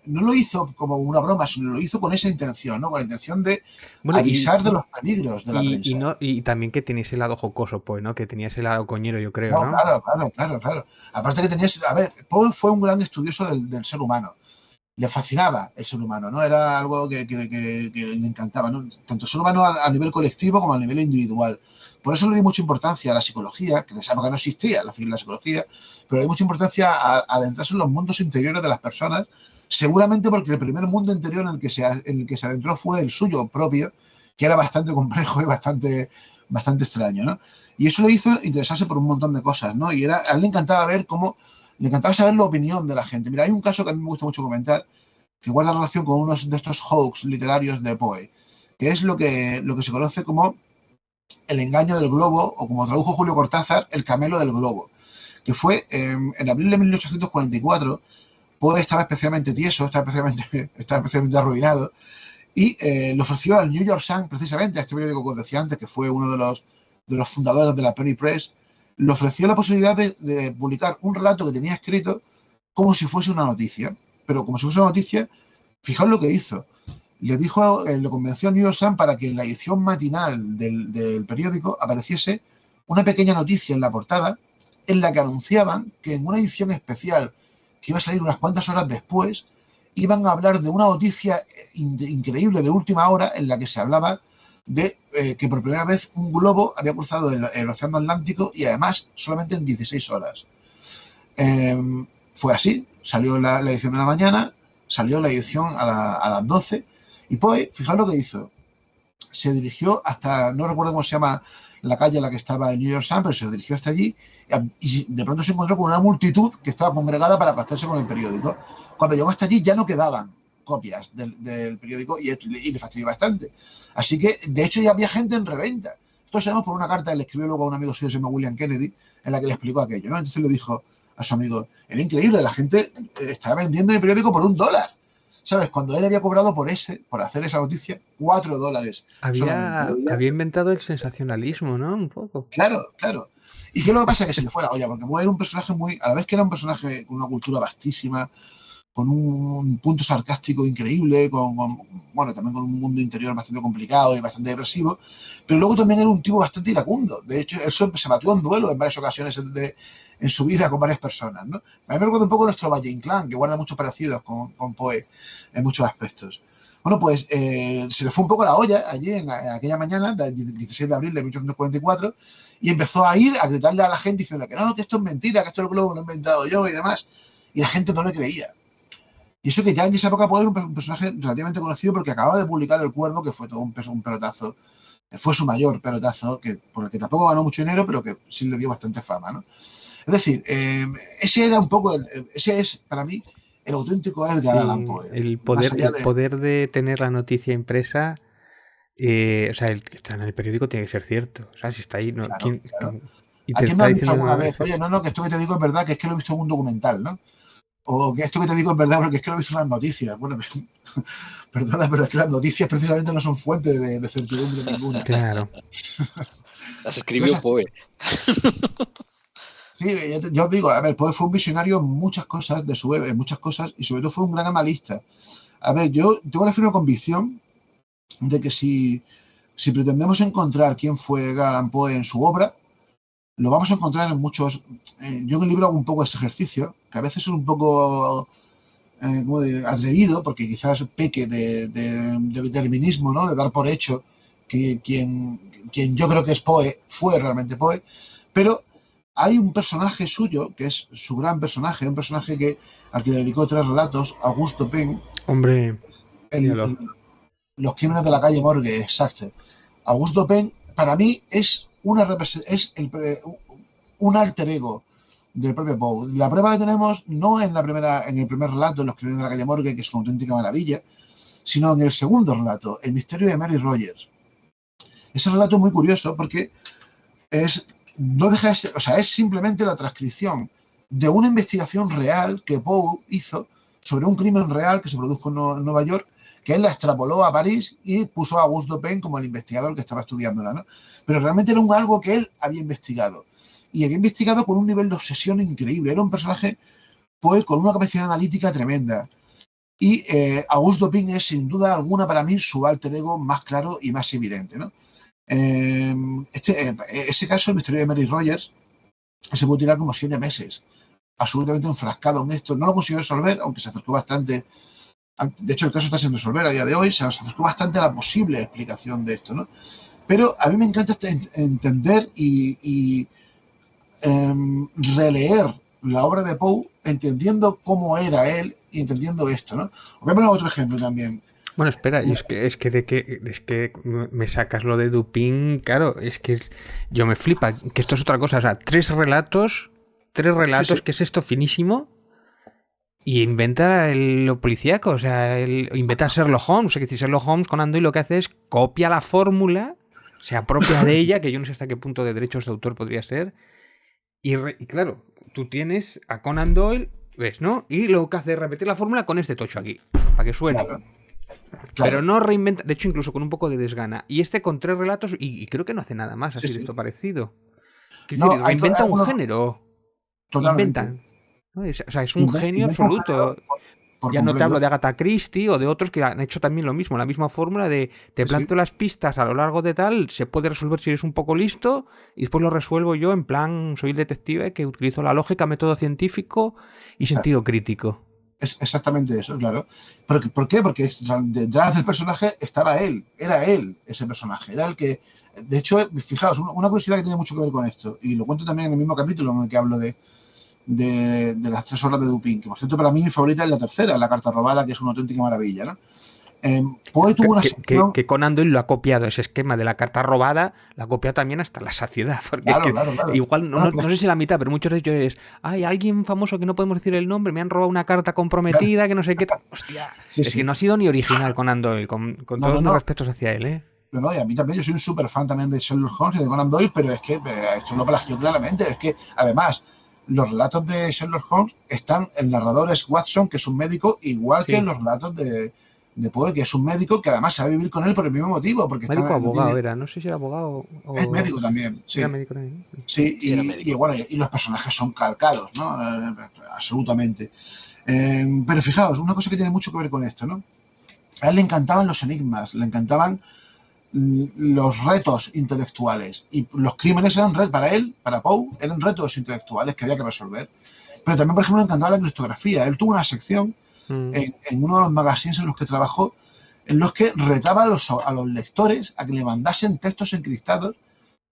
no lo hizo como una broma, sino lo hizo con esa intención, ¿no? Con la intención de avisar de los peligros de la prensa. Y también que tenía ese lado jocoso, pues, ¿no? Que tenía ese lado coñero, yo creo, ¿no? Claro. Aparte que tenía... A ver, Poe fue un gran estudioso del ser humano. Le fascinaba el ser humano, ¿no? Era algo que le encantaba, ¿no? Tanto el ser humano a nivel colectivo como a nivel individual. Por eso le di mucha importancia a la psicología, que en esa época no existía la psicología, pero le di mucha importancia a adentrarse en los mundos interiores de las personas, seguramente porque el primer mundo interior en el que se adentró fue el suyo propio, que era bastante complejo y bastante extraño, ¿no? Y eso le hizo interesarse por un montón de cosas, ¿no? Y a él le encantaba ver cómo... Le encantaba saber la opinión de la gente. Mira, hay un caso que a mí me gusta mucho comentar, que guarda relación con uno de estos hoax literarios de Poe, que es lo que se conoce como el engaño del globo, o como tradujo Julio Cortázar, el camelo del globo, que fue en abril de 1844. Poe estaba especialmente tieso, estaba especialmente arruinado, y le ofreció al New York Sun, precisamente, a este periódico que os decía antes, que fue uno de los fundadores de la Penny Press, le ofreció la posibilidad de publicar un relato que tenía escrito como si fuese una noticia. Pero como si fuese una noticia, fijaos lo que hizo. Le convenció al New York Sun para que en la edición matinal del periódico apareciese una pequeña noticia en la portada en la que anunciaban que en una edición especial que iba a salir unas cuantas horas después, iban a hablar de una noticia increíble de última hora en la que se hablaba de que por primera vez un globo había cruzado el Océano Atlántico y además solamente en 16 horas. Fue así, salió la edición de la mañana, salió la edición a las 12 y Poe, fijaos lo que hizo. Se dirigió hasta, no recuerdo cómo se llama la calle en la que estaba el New York Sun, pero se dirigió hasta allí y de pronto se encontró con una multitud que estaba congregada para pactarse con el periódico. Cuando llegó hasta allí ya no quedaban copias del periódico y le fastidió bastante. Así que, de hecho, ya había gente en reventa. Esto sabemos por una carta que le escribió luego a un amigo suyo, se llama William Kennedy, en la que le explicó aquello, ¿no? Entonces le dijo a su amigo, era increíble, la gente estaba vendiendo el periódico por $1. ¿sabes? Cuando él había cobrado por hacer esa noticia, $4 solamente. Había inventado el sensacionalismo, ¿no? Un poco. Claro. ¿Y qué es lo que pasa? Que se le fue la olla, porque Poe era un personaje a la vez que era un personaje con una cultura vastísima, con un punto sarcástico increíble, bueno, también con un mundo interior bastante complicado y bastante depresivo, pero luego también era un tipo bastante iracundo. De hecho, él se batió en duelo en varias ocasiones en su vida con varias personas, ¿no? A mí me recuerda un poco nuestro Valle Inclán, que guarda muchos parecidos con Poe en muchos aspectos. Bueno, pues se le fue un poco la olla allí en aquella mañana, del 16 de abril de 1844, y empezó a ir a gritarle a la gente diciendo que no, que esto es mentira, que esto es lo he inventado yo y demás. Y la gente no le creía. Y eso que ya en esa época Poe era un personaje relativamente conocido porque acababa de publicar El Cuervo, que fue todo un pelotazo. Fue su mayor pelotazo, por el que tampoco ganó mucho dinero, pero que sí le dio bastante fama, ¿no? Es decir, ese es para mí el auténtico Edgar Allan Poe. El poder de tener la noticia impresa, o sea, el que está en el periódico tiene que ser cierto. O sea, si está ahí, no, claro, ¿quién, claro. y ¿A quién me ha dicho alguna vez? Oye, no, que esto que te digo es verdad, que es que lo he visto en un documental, ¿no? O que esto que te digo es verdad porque es que lo he visto en las noticias. Bueno, perdona, pero es que las noticias precisamente no son fuente de certidumbre ninguna. Claro. Las escribió Poe. Sí, yo os digo, a ver, Poe fue un visionario en muchas cosas de su web, en muchas cosas, y sobre todo fue un gran analista. A ver, yo tengo la firme convicción de que si pretendemos encontrar quién fue Edgar Allan Poe en su obra, lo vamos a encontrar en muchos. Yo en el libro hago un poco ese ejercicio, que a veces es un poco atrevido, porque quizás peque de determinismo, ¿no? De dar por hecho que quien yo creo que es Poe fue realmente Poe, pero hay un personaje suyo, que es su gran personaje, un personaje al que le dedicó 3 relatos, Auguste Dupin. Hombre, Los crímenes de la calle Morgue, exacto. Auguste Dupin, para mí, es un alter ego del propio Poe. La prueba que tenemos no en el primer relato, en Los crímenes de la calle Morgue, que es una auténtica maravilla, sino en el segundo relato, El misterio de Mary Rogers. Ese relato es muy curioso porque no deja de ser, o sea, es simplemente la transcripción de una investigación real que Poe hizo sobre un crimen real que se produjo en Nueva York, que él la extrapoló a París y puso a Auguste Dupin como el investigador que estaba estudiándola, ¿no? Pero realmente era algo que él había investigado. Y había investigado con un nivel de obsesión increíble. Era un personaje, Poe, con una capacidad analítica tremenda. Y Auguste Dupin es, sin duda alguna, para mí, su alter ego más claro y más evidente, ¿no? Ese caso, el misterio de Mary Rogers, se pudo tirar como 7 meses, absolutamente enfrascado en esto. No lo consiguió resolver, aunque se acercó bastante. De hecho, el caso está sin resolver a día de hoy. Se acercó bastante a la posible explicación de esto, ¿no? Pero a mí me encanta entender y releer la obra de Poe, entendiendo cómo era él y entendiendo esto, ¿no? Voy a poner otro ejemplo también. Bueno, espera, y es que me sacas lo de Dupin, claro, es que yo me flipa, que esto es otra cosa, o sea, 3 relatos, sí. Que es esto finísimo, y inventa lo policíaco, o sea, inventa Sherlock Holmes, es decir, Sherlock Holmes Conan Doyle lo que hace es copia la fórmula, se apropia de ella, que yo no sé hasta qué punto de derechos de autor podría ser, y claro, tú tienes a Conan Doyle, ¿ves, no? Y lo que hace es repetir la fórmula con este tocho aquí, para que suene. Claro. Pero no reinventa, de hecho incluso con un poco de desgana. Y con 3 relatos y creo que no hace nada más así de esto parecido. Quiero decir, reinventa un género. Totalmente. Inventan. ¿No? O sea, es un genio absoluto. Ya no te hablo de Agatha Christie o de otros que han hecho también lo mismo, la misma fórmula de te planto las pistas a lo largo de tal, se puede resolver si eres un poco listo y después lo resuelvo yo en plan, soy el detective que utilizo la lógica, método científico y sentido crítico. Es exactamente eso, claro. ¿Por qué? Porque detrás del personaje estaba él, era él ese personaje, era el que, de hecho, fijaos, una curiosidad que tiene mucho que ver con esto, y lo cuento también en el mismo capítulo en el que hablo de las 3 obras de Dupin, que por cierto para mí mi favorita es la tercera, La carta robada, que es una auténtica maravilla, ¿no? Poe tuvo una sección... que Conan Doyle lo ha copiado, ese esquema de la carta robada, la copia también hasta la saciedad. Porque claro. Igual, no sé si la mitad, pero muchos de ellos es, alguien famoso que no podemos decir el nombre, me han robado una carta comprometida, que no sé qué tal. Hostia, que no ha sido ni original Conan Doyle, con todos mis respetos hacia él, ¿eh? No, y a mí también, yo soy un súper fan también de Sherlock Holmes y de Conan Doyle, pero es que esto lo plagió claramente, es que además los relatos de Sherlock Holmes el narrador es Watson, que es un médico, igual que en los relatos de Poe, que es un médico que además sabe vivir con él por el mismo motivo. Porque médico o abogado era, no sé si era abogado o... Es médico también, sí. Era médico también. Sí, y bueno, y los personajes son calcados, ¿no? Absolutamente. Pero fijaos, una cosa que tiene mucho que ver con esto, ¿no? A él le encantaban los enigmas, le encantaban los retos intelectuales, y los crímenes eran para él, para Poe, eran retos intelectuales que había que resolver. Pero también, por ejemplo, le encantaba la criptografía. Él tuvo una sección en uno de los magazines en los que trabajó, en los que retaba a los lectores a que le mandasen textos encriptados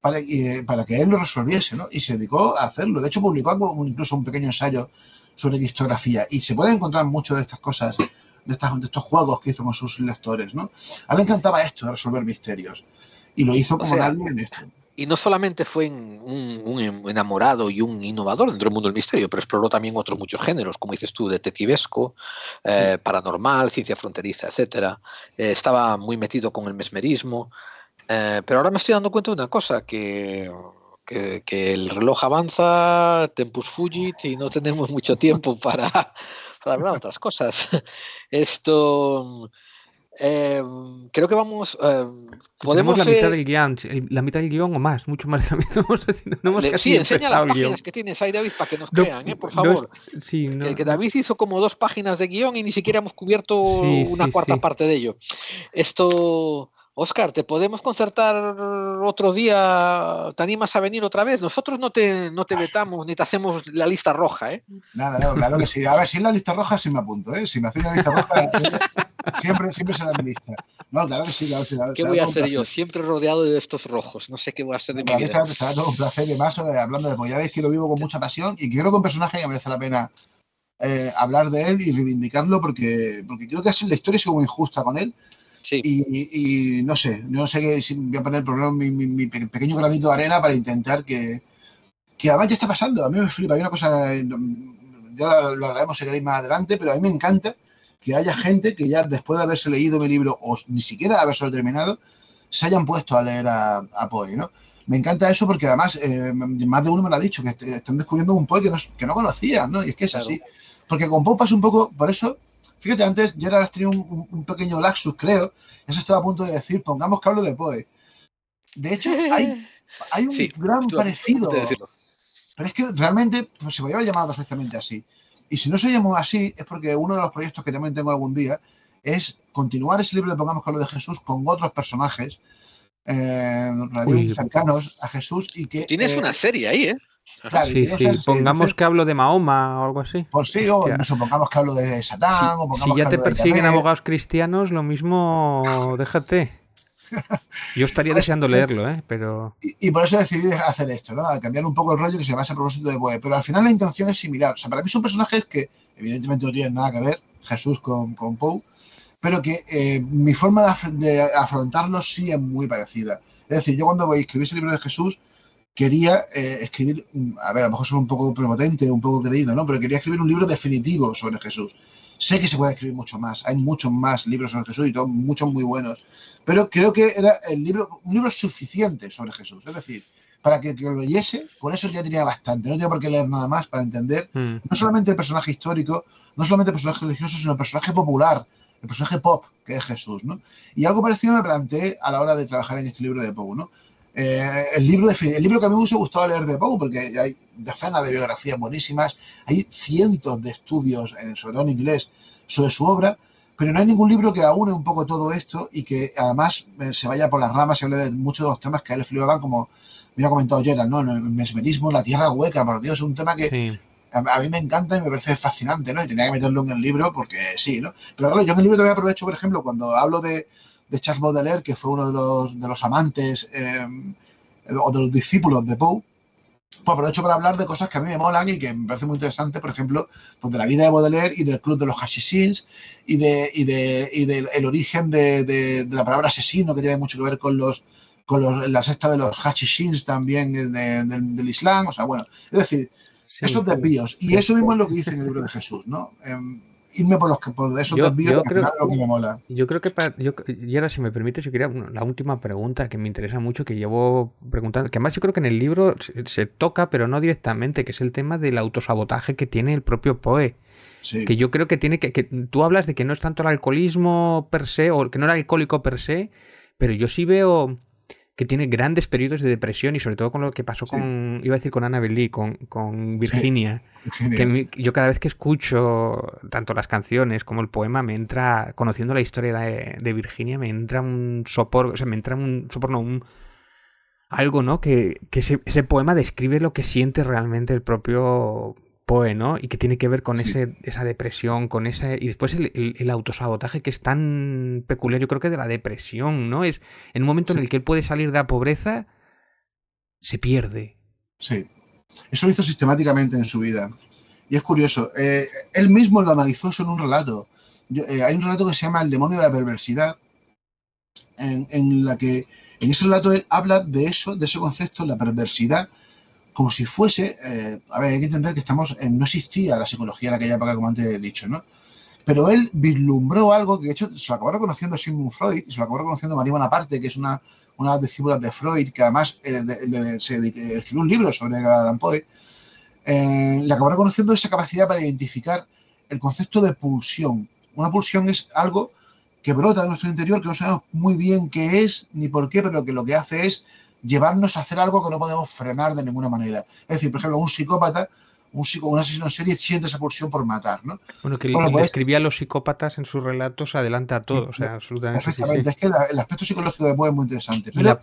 para que él lo resolviese, ¿no? Y se dedicó a hacerlo. De hecho, publicó incluso un pequeño ensayo sobre criptografía, y se pueden encontrar mucho de estas cosas, de estos juegos que hizo con sus lectores, ¿no? A él le encantaba esto de resolver misterios, y lo hizo como nadie en esto. Y no solamente fue un enamorado y un innovador dentro del mundo del misterio, pero exploró también otros muchos géneros, como dices tú, detectivesco, paranormal, ciencia fronteriza, etcétera. Estaba muy metido con el mesmerismo. Pero ahora me estoy dando cuenta de una cosa, que el reloj avanza, tempus fugit, y no tenemos mucho tiempo para hablar de otras cosas. Esto... creo que vamos... podemos la mitad del guión, o más, mucho más. Sí, enseña las páginas que tienes ahí, David, para que nos crean, por favor. Que David hizo como 2 páginas de guión y ni siquiera hemos cubierto una cuarta parte de ello. Esto... Óscar, ¿te podemos concertar otro día? ¿Te animas a venir otra vez? Nosotros no te vetamos ni te hacemos la lista roja, ¿eh? Nada, no, claro que sí. A ver, si es la lista roja, sí me apunto, ¿eh? Si me hacéis la lista roja, siempre será mi lista. No, claro que sí. Claro, ¿Qué voy a hacer yo? Siempre rodeado de estos rojos. No sé qué voy a hacer de mi vida. Será todo un placer, y más hablando de Poe. Ya veis que lo vivo con mucha pasión, y creo que un personaje que merece la pena hablar de él y reivindicarlo, porque creo que la historia es muy injusta con él. Sí. Y no sé si voy a poner mi pequeño granito de arena para intentar que además ya está pasando. A mí me flipa. Hay una cosa, ya lo hablaremos si queréis más adelante, pero a mí me encanta que haya gente que ya después de haberse leído mi libro, o ni siquiera haberse terminado, se hayan puesto a leer a Poe, ¿no? Me encanta eso, porque además más de uno me lo ha dicho, que están descubriendo un Poe que no conocían, ¿no? Y es que es así. Porque con Poe pasa un poco, por eso... Fíjate, antes ya has tenido un pequeño lapsus, creo. Eso estaba a punto de decir, pongamos que hablo de Poe. De hecho, hay un gran parecido. Pero es que realmente pues, se podría haber llamado perfectamente así. Y si no se llamó así, es porque uno de los proyectos que también tengo algún día es continuar ese libro de Pongamos que hablo de Jesús con otros personajes cercanos a Jesús. Y que tienes una serie ahí, ¿eh? Claro, sí. Pongamos que hablo de Mahoma o algo así. Pues sí, o incluso pongamos que hablo de Satán. O pongamos si ya te persiguen abogados cristianos, lo mismo, déjate. Yo estaría deseando leerlo, pero... Y por eso decidí hacer esto, ¿no? A cambiar un poco el rollo que se basa a propósito de Poe. Pero al final la intención es similar. O sea, para mí son personajes que evidentemente no tienen nada que ver, Jesús con Poe, pero que mi forma de afrontarlos sí es muy parecida. Es decir, yo cuando voy a escribir ese libro de Jesús, quería escribir, a ver, a lo mejor soy un poco prepotente, un poco creído, ¿no? Pero quería escribir un libro definitivo sobre Jesús. Sé que se puede escribir mucho más, hay muchos más libros sobre Jesús y todos muchos muy buenos, pero creo que era un libro suficiente sobre Jesús. Es decir, para que lo leyese, con eso ya tenía bastante, no tenía por qué leer nada más para entender no solamente el personaje histórico, no solamente el personaje religioso, sino el personaje popular, el personaje pop que es Jesús, ¿no? Y algo parecido me planteé a la hora de trabajar en este libro de Poe, ¿no? El libro que a mí me hubiese gustado leer de Poe, porque hay decenas de biografías buenísimas, hay cientos de estudios, sobre todo en inglés, sobre su obra, pero no hay ningún libro que aúne un poco todo esto y que además se vaya por las ramas y hable de muchos de los temas que a él le flipaban, como me ha comentado Gerald, ¿no? El mesmerismo, la tierra hueca, por Dios, es un tema que a mí me encanta y me parece fascinante, ¿no? Y tenía que meterlo en el libro porque sí, ¿no? Pero claro, yo en el libro también aprovecho, por ejemplo, cuando hablo de Charles Baudelaire, que fue uno de los amantes o de los discípulos de Poe, pues aprovecho para hablar de cosas que a mí me molan y que me parece muy interesante, por ejemplo, pues de la vida de Baudelaire y del club de los hashishins y del origen de la palabra asesino, que tiene mucho que ver con la secta de los hashishins también del Islam, o sea, bueno, es decir, esos desvíos. Y eso mismo es lo que dice en el libro de Jesús, ¿no? irme por esos desvíos, que al final es lo que me mola. Yo creo que y ahora, si me permites, yo quería la última pregunta que me interesa mucho, que llevo preguntando, que además yo creo que en el libro se toca, pero no directamente, que es el tema del autosabotaje que tiene el propio Poe. Sí. Que yo creo que tiene que tú hablas de que no es tanto el alcoholismo per se, o que no era alcohólico per se, pero yo sí veo que tiene grandes periodos de depresión, y sobre todo con lo que pasó iba a decir con Annabel Lee, con Virginia. Que yo cada vez que escucho tanto las canciones como el poema, me entra, conociendo la historia de Virginia, me entra un sopor, o sea, me entra un sopor, no, algo, ¿no? Que ese poema describe lo que siente realmente el propio Poe, ¿no? Y que tiene que ver con esa depresión, con ese... Y después el autosabotaje, que es tan peculiar, yo creo que de la depresión, ¿no? Es en un momento en el que él puede salir de la pobreza, se pierde. Sí. Eso lo hizo sistemáticamente en su vida. Y es curioso. Él mismo lo analizó eso en un relato. Hay un relato que se llama El demonio de la perversidad, en ese relato él habla de eso, de ese concepto, la perversidad, como si fuese, hay que entender que no existía la psicología en aquella época, como antes he dicho, ¿no? Pero él vislumbró algo que, de hecho, se lo acabó reconociendo Sigmund Freud, y se lo acabó reconociendo Marie Bonaparte, que es una de las discípulas de Freud, que además se escribió un libro sobre Edgar Allan Poe. Le acabó reconociendo esa capacidad para identificar el concepto de pulsión. Una pulsión es algo que brota de nuestro interior, que no sabemos muy bien qué es ni por qué, pero que lo que hace es llevarnos a hacer algo que no podemos frenar de ninguna manera. Es decir, por ejemplo, un psicópata, un asesino en serie siente esa pulsión por matar, ¿no? Bueno, que él escribía a los psicópatas en sus relatos, adelanta a todo, o sea, absolutamente. Perfectamente, es que el aspecto psicológico de Poe es muy interesante. Pero... Y la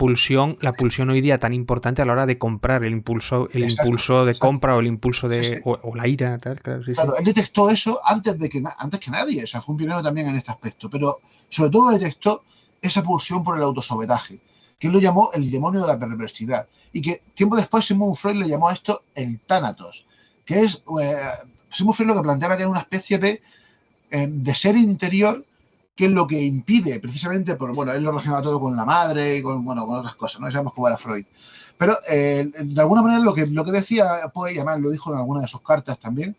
pulsión hoy día tan importante a la hora de comprar, el impulso de compra, o el impulso de o la ira, tal, claro. Claro, él detectó eso antes que nadie, o sea, fue un pionero también en este aspecto, pero sobre todo detectó esa pulsión por el autosabotaje, que él lo llamó el demonio de la perversidad, y que tiempo después Sigmund Freud le llamó a esto el tánatos, que es, Sigmund Freud lo que planteaba que era una especie de ser interior, que es lo que impide, precisamente, él lo relaciona todo con la madre y con otras cosas, no sabemos cómo era Freud. Pero de alguna manera lo que decía Poe, y además lo dijo en alguna de sus cartas también,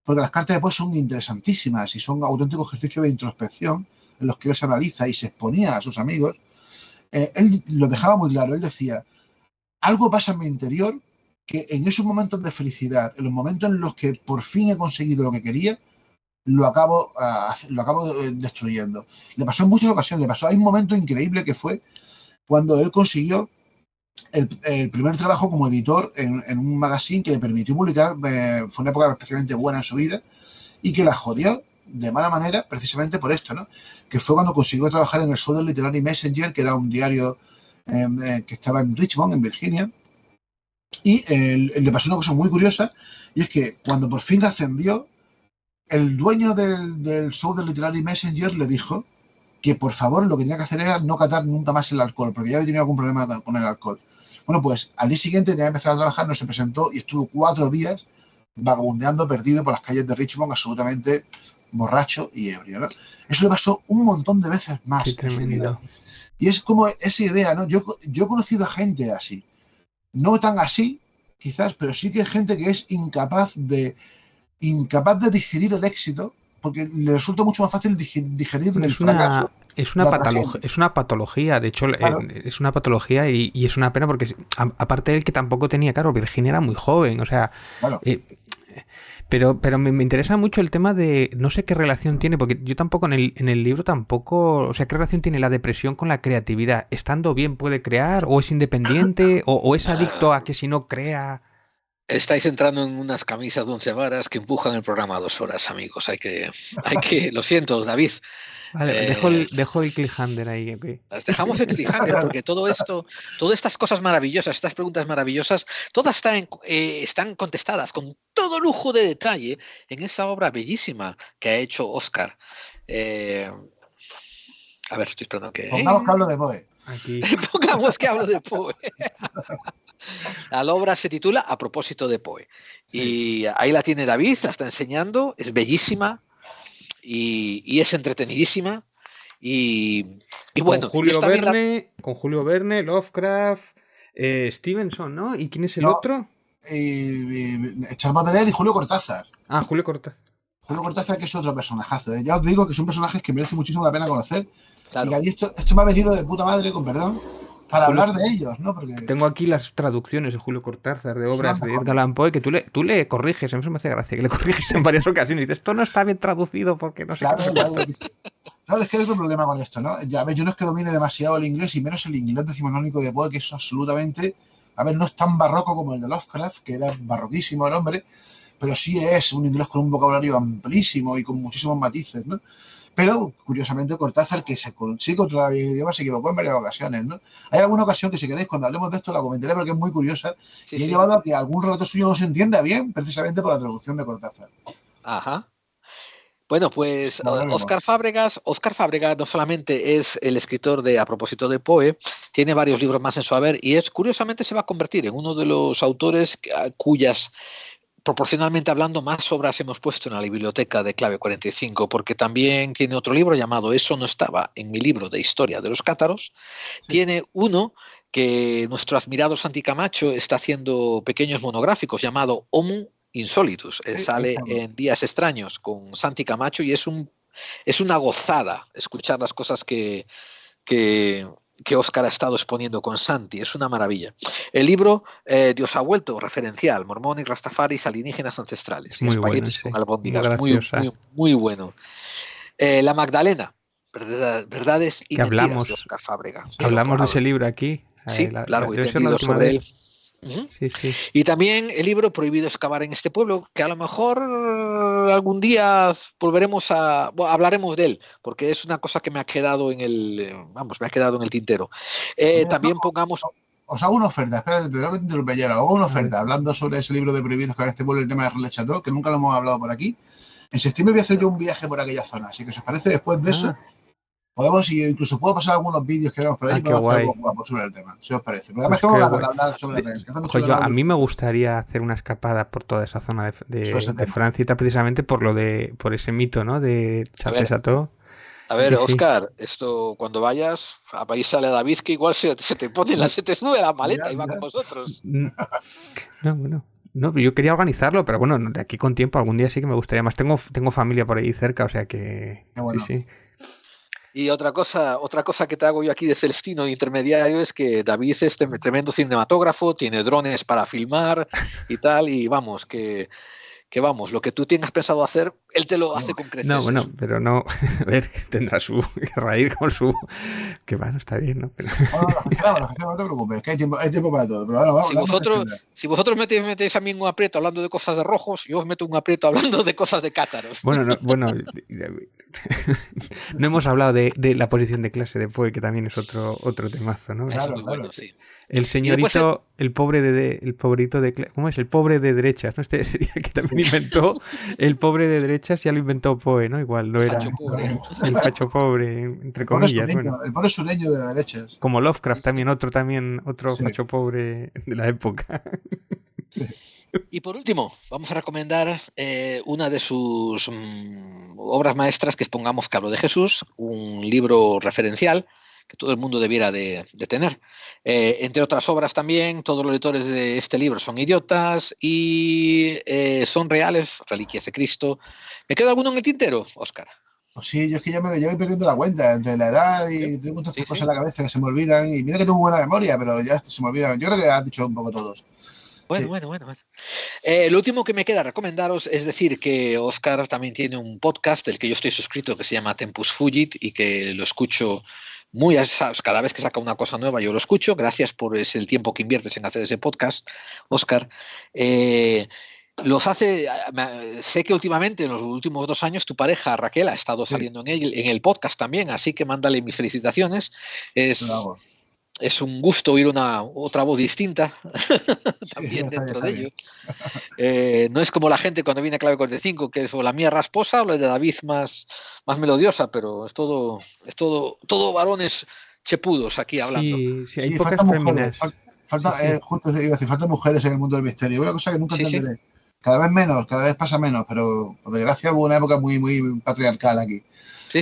porque las cartas de Poe son interesantísimas y son auténticos ejercicios de introspección en los que él se analiza y se exponía a sus amigos. Él lo dejaba muy claro, él decía, algo pasa en mi interior que en esos momentos de felicidad, en los momentos en los que por fin he conseguido lo que quería, lo acabo destruyendo. Le pasó en muchas ocasiones, hay un momento increíble que fue cuando él consiguió el primer trabajo como editor en un magazine que le permitió publicar, fue una época especialmente buena en su vida, y que la jodió de mala manera precisamente por esto, ¿no? Que fue cuando consiguió trabajar en el Southern Literary Messenger, que era un diario que estaba en Richmond, en Virginia, y le pasó una cosa muy curiosa, y es que cuando por fin ascendió, el dueño del Southern Literary Messenger le dijo que por favor lo que tenía que hacer era no catar nunca más el alcohol, porque ya había tenido algún problema con el alcohol. Bueno, pues al día siguiente tenía que empezar a trabajar, no se presentó y estuvo 4 días vagabundeando, perdido por las calles de Richmond, absolutamente borracho y ebrio, ¿no? Eso le pasó un montón de veces más en su vida. Y es como esa idea, ¿no? Yo he conocido a gente así. No tan así, quizás, pero sí que hay gente que es incapaz de digerir el éxito, porque le resulta mucho más fácil digerir el fracaso. Es una patología, de hecho, claro. Es una patología y es una pena porque, aparte de él, que tampoco tenía, claro, Virginia era muy joven, o sea... Claro. Pero me interesa mucho el tema de... No sé qué relación tiene, porque yo tampoco en el libro tampoco... O sea, ¿qué relación tiene la depresión con la creatividad? ¿Estando bien puede crear? ¿O es independiente? ¿O es adicto a que si no crea...? Estáis entrando en unas camisas de 11 varas que empujan el programa a 2 horas, amigos. Hay que lo siento, David. Vale, dejo el cliffhanger ahí. Okay. Dejamos el cliffhanger porque todas estas cosas maravillosas, estas preguntas maravillosas, todas están contestadas con todo lujo de detalle en esa obra bellísima que ha hecho Óscar. A ver, estoy esperando que... Pongamos que hablo de Poe. Pongamos que hablo de Poe. La obra se titula A propósito de Poe. Sí. Y ahí la tiene David, la está enseñando, es bellísima y es entretenidísima. Y bueno. Con Julio Verne, Lovecraft, Stevenson, ¿no? ¿Y quién es el otro? Charles Baudelaire y Julio Cortázar. Ah, Julio Cortázar. Julio Cortázar, que es otro personajazo. Ya os digo que son personajes que merece muchísimo la pena conocer. Claro. Y a mí esto me ha venido de puta madre, con perdón, para hablar de ellos, ¿no? Porque tengo aquí las traducciones de Julio Cortázar, de obras de mejor, Edgar Allan Poe, que tú le corriges, a mí me hace gracia, que le corriges en varias ocasiones y dices, esto no está bien traducido porque no sé claro, qué. Claro, es que hay otro problema con esto, ¿no? Ya ves, yo no es que domine demasiado el inglés y menos el inglés decimonónico de Poe, que es absolutamente... A ver, no es tan barroco como el de Lovecraft, que era barroquísimo el hombre, pero sí es un inglés con un vocabulario amplísimo y con muchísimos matices, ¿no? Pero, curiosamente, Cortázar, que sí controla bien el idioma, se equivocó en varias ocasiones, ¿no? Hay alguna ocasión que, si queréis, cuando hablemos de esto, la comentaré porque es muy curiosa y he llevado a que algún relato suyo no se entienda bien, precisamente por la traducción de Cortázar. Ajá. Bueno, pues Óscar Fábregas no solamente es el escritor de A propósito de Poe, tiene varios libros más en su haber y curiosamente se va a convertir en uno de los autores cuyas, proporcionalmente hablando, más obras hemos puesto en la biblioteca de Clave 45, porque también tiene otro libro llamado Eso no estaba en mi libro de historia de los cátaros. Sí. Tiene uno que nuestro admirado Santi Camacho está haciendo pequeños monográficos llamado Homo Insolitus. Sale en Días Extraños con Santi Camacho y es una gozada escuchar las cosas que Óscar ha estado exponiendo con Santi, es una maravilla. El libro Dios ha vuelto, referencial, mormón y rastafaris alienígenas ancestrales, y espaguetis con albóndigas, muy bueno. La Magdalena, verdades y mentiras de Óscar Fábrega. Hablamos de ese libro aquí. Sí, largo y tendido sobre él. Uh-huh. Sí. Y también el libro Prohibido excavar en este pueblo, que a lo mejor algún día hablaremos de él, porque es una cosa que me ha quedado en el tintero. También pongamos... Os hago una oferta, espérate, te tengo que interrumpir ya, hago una oferta hablando sobre ese libro de Prohibido excavar en este pueblo, el tema de Relais Chateau, que nunca lo hemos hablado por aquí. En septiembre voy a hacer yo un viaje por aquella zona, así que si os parece, después de eso podemos, incluso puedo pasar algunos vídeos que vemos por ahí y podemos hacer algo guapo sobre el tema, si os parece. Porque además tengo ganas de hablar sobre el a mí me gustaría hacer una escapada por toda esa zona de Francia y tal, precisamente por ese mito, ¿no? De Charles Chateau. A ver, Óscar, esto cuando vayas, ahí sale David, que igual se te sube la maleta y va con vosotros. No, yo quería organizarlo, pero bueno, de aquí con tiempo, algún día sí que me gustaría más. Tengo familia por ahí cerca, o sea que... Bueno. Sí. Y otra cosa que te hago yo aquí de Celestino intermediario es que David es tremendo cinematógrafo, tiene drones para filmar y tal, y vamos, que lo que tú tengas pensado hacer, él te lo hace con creces. No, bueno, pero no, a ver, tendrá su raíz con su... Que bueno, está bien, ¿no? Pero... No te preocupes, que hay tiempo para todo. Pero vamos, si vosotros metéis a mí en un aprieto hablando de cosas de rojos, yo os meto un aprieto hablando de cosas de cátaros. Bueno, no hemos hablado de la posición de clase de Poe, que también es otro temazo, ¿no? Es muy bueno, sí. El señorito, el pobrito de... ¿Cómo es? El pobre de derechas, ¿no? Este sería que también inventó el pobre de derechas, ya lo inventó Poe, ¿no? Igual, no era el facho pobre, entre comillas. El pobre sureño de derechas. Como Lovecraft, también otro facho pobre de la época. Sí. Y por último, vamos a recomendar una de sus obras maestras, que es Pongamos que hablo de Jesús, un libro referencial que todo el mundo debiera de tener. Entre otras obras también, todos los lectores de este libro son idiotas y son reales, reliquias de Cristo. ¿Me queda alguno en el tintero, Óscar? Pues sí, yo es que ya me voy perdiendo la cuenta entre la edad y tengo muchas cosas en la cabeza que se me olvidan. Y mira que tengo buena memoria, pero ya se me olvidan. Yo creo que has dicho un poco todos. Bueno. Lo último que me queda recomendaros es decir que Óscar también tiene un podcast del que yo estoy suscrito que se llama Tempus Fugit y que lo escucho cada vez que saca una cosa nueva yo lo escucho. Gracias por el tiempo que inviertes en hacer ese podcast, Óscar. Sé que últimamente, en los últimos 2 años, tu pareja Raquel ha estado saliendo en el podcast también, así que mándale mis felicitaciones. Es un gusto oír otra voz distinta también dentro de ello. No es como la gente cuando viene a Clave 45, que es la mía rasposa o la de David más melodiosa, pero es todo varones chepudos aquí hablando. Sí, hay pocas féminas. Faltan mujeres en el mundo del misterio. Una cosa que nunca entenderé. Cada vez pasa menos, pero por desgracia hubo una época muy, muy patriarcal aquí. Sí.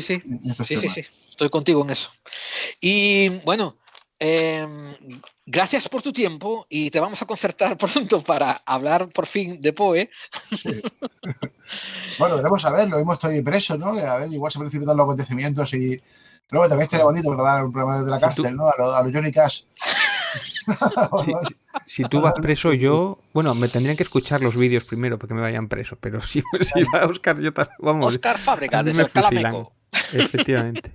Estoy contigo en eso. Y bueno, Gracias por tu tiempo y te vamos a concertar pronto para hablar por fin de Poe. Sí. Bueno, veremos a ver, lo mismo estoy preso, ¿no? A ver, igual se precipitan los acontecimientos y... Pero bueno, también estaría bonito grabar un programa desde la cárcel, ¿no? A los Johnny Cash. Si tú vas preso, yo... Bueno, me tendrían que escuchar los vídeos primero porque me vayan preso, pero si va Óscar, yo vamos... Óscar Fábregas, me desde el fusilan. Calameco. Efectivamente.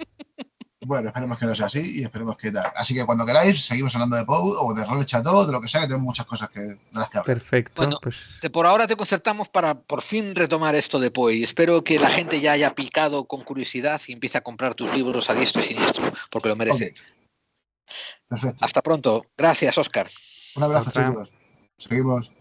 Bueno, esperemos que no sea así y esperemos que tal. Así que cuando queráis, seguimos hablando de Poe o de Rol Chateau, de lo que sea, que tenemos muchas cosas de las que hablar. Perfecto. Bueno, pues... por ahora te concertamos para por fin retomar esto de Poe y espero que la gente ya haya picado con curiosidad y empiece a comprar tus libros a diestro y siniestro, porque lo merece. Okay. Perfecto. Hasta pronto. Gracias, Óscar. Un abrazo, chicos. Seguimos.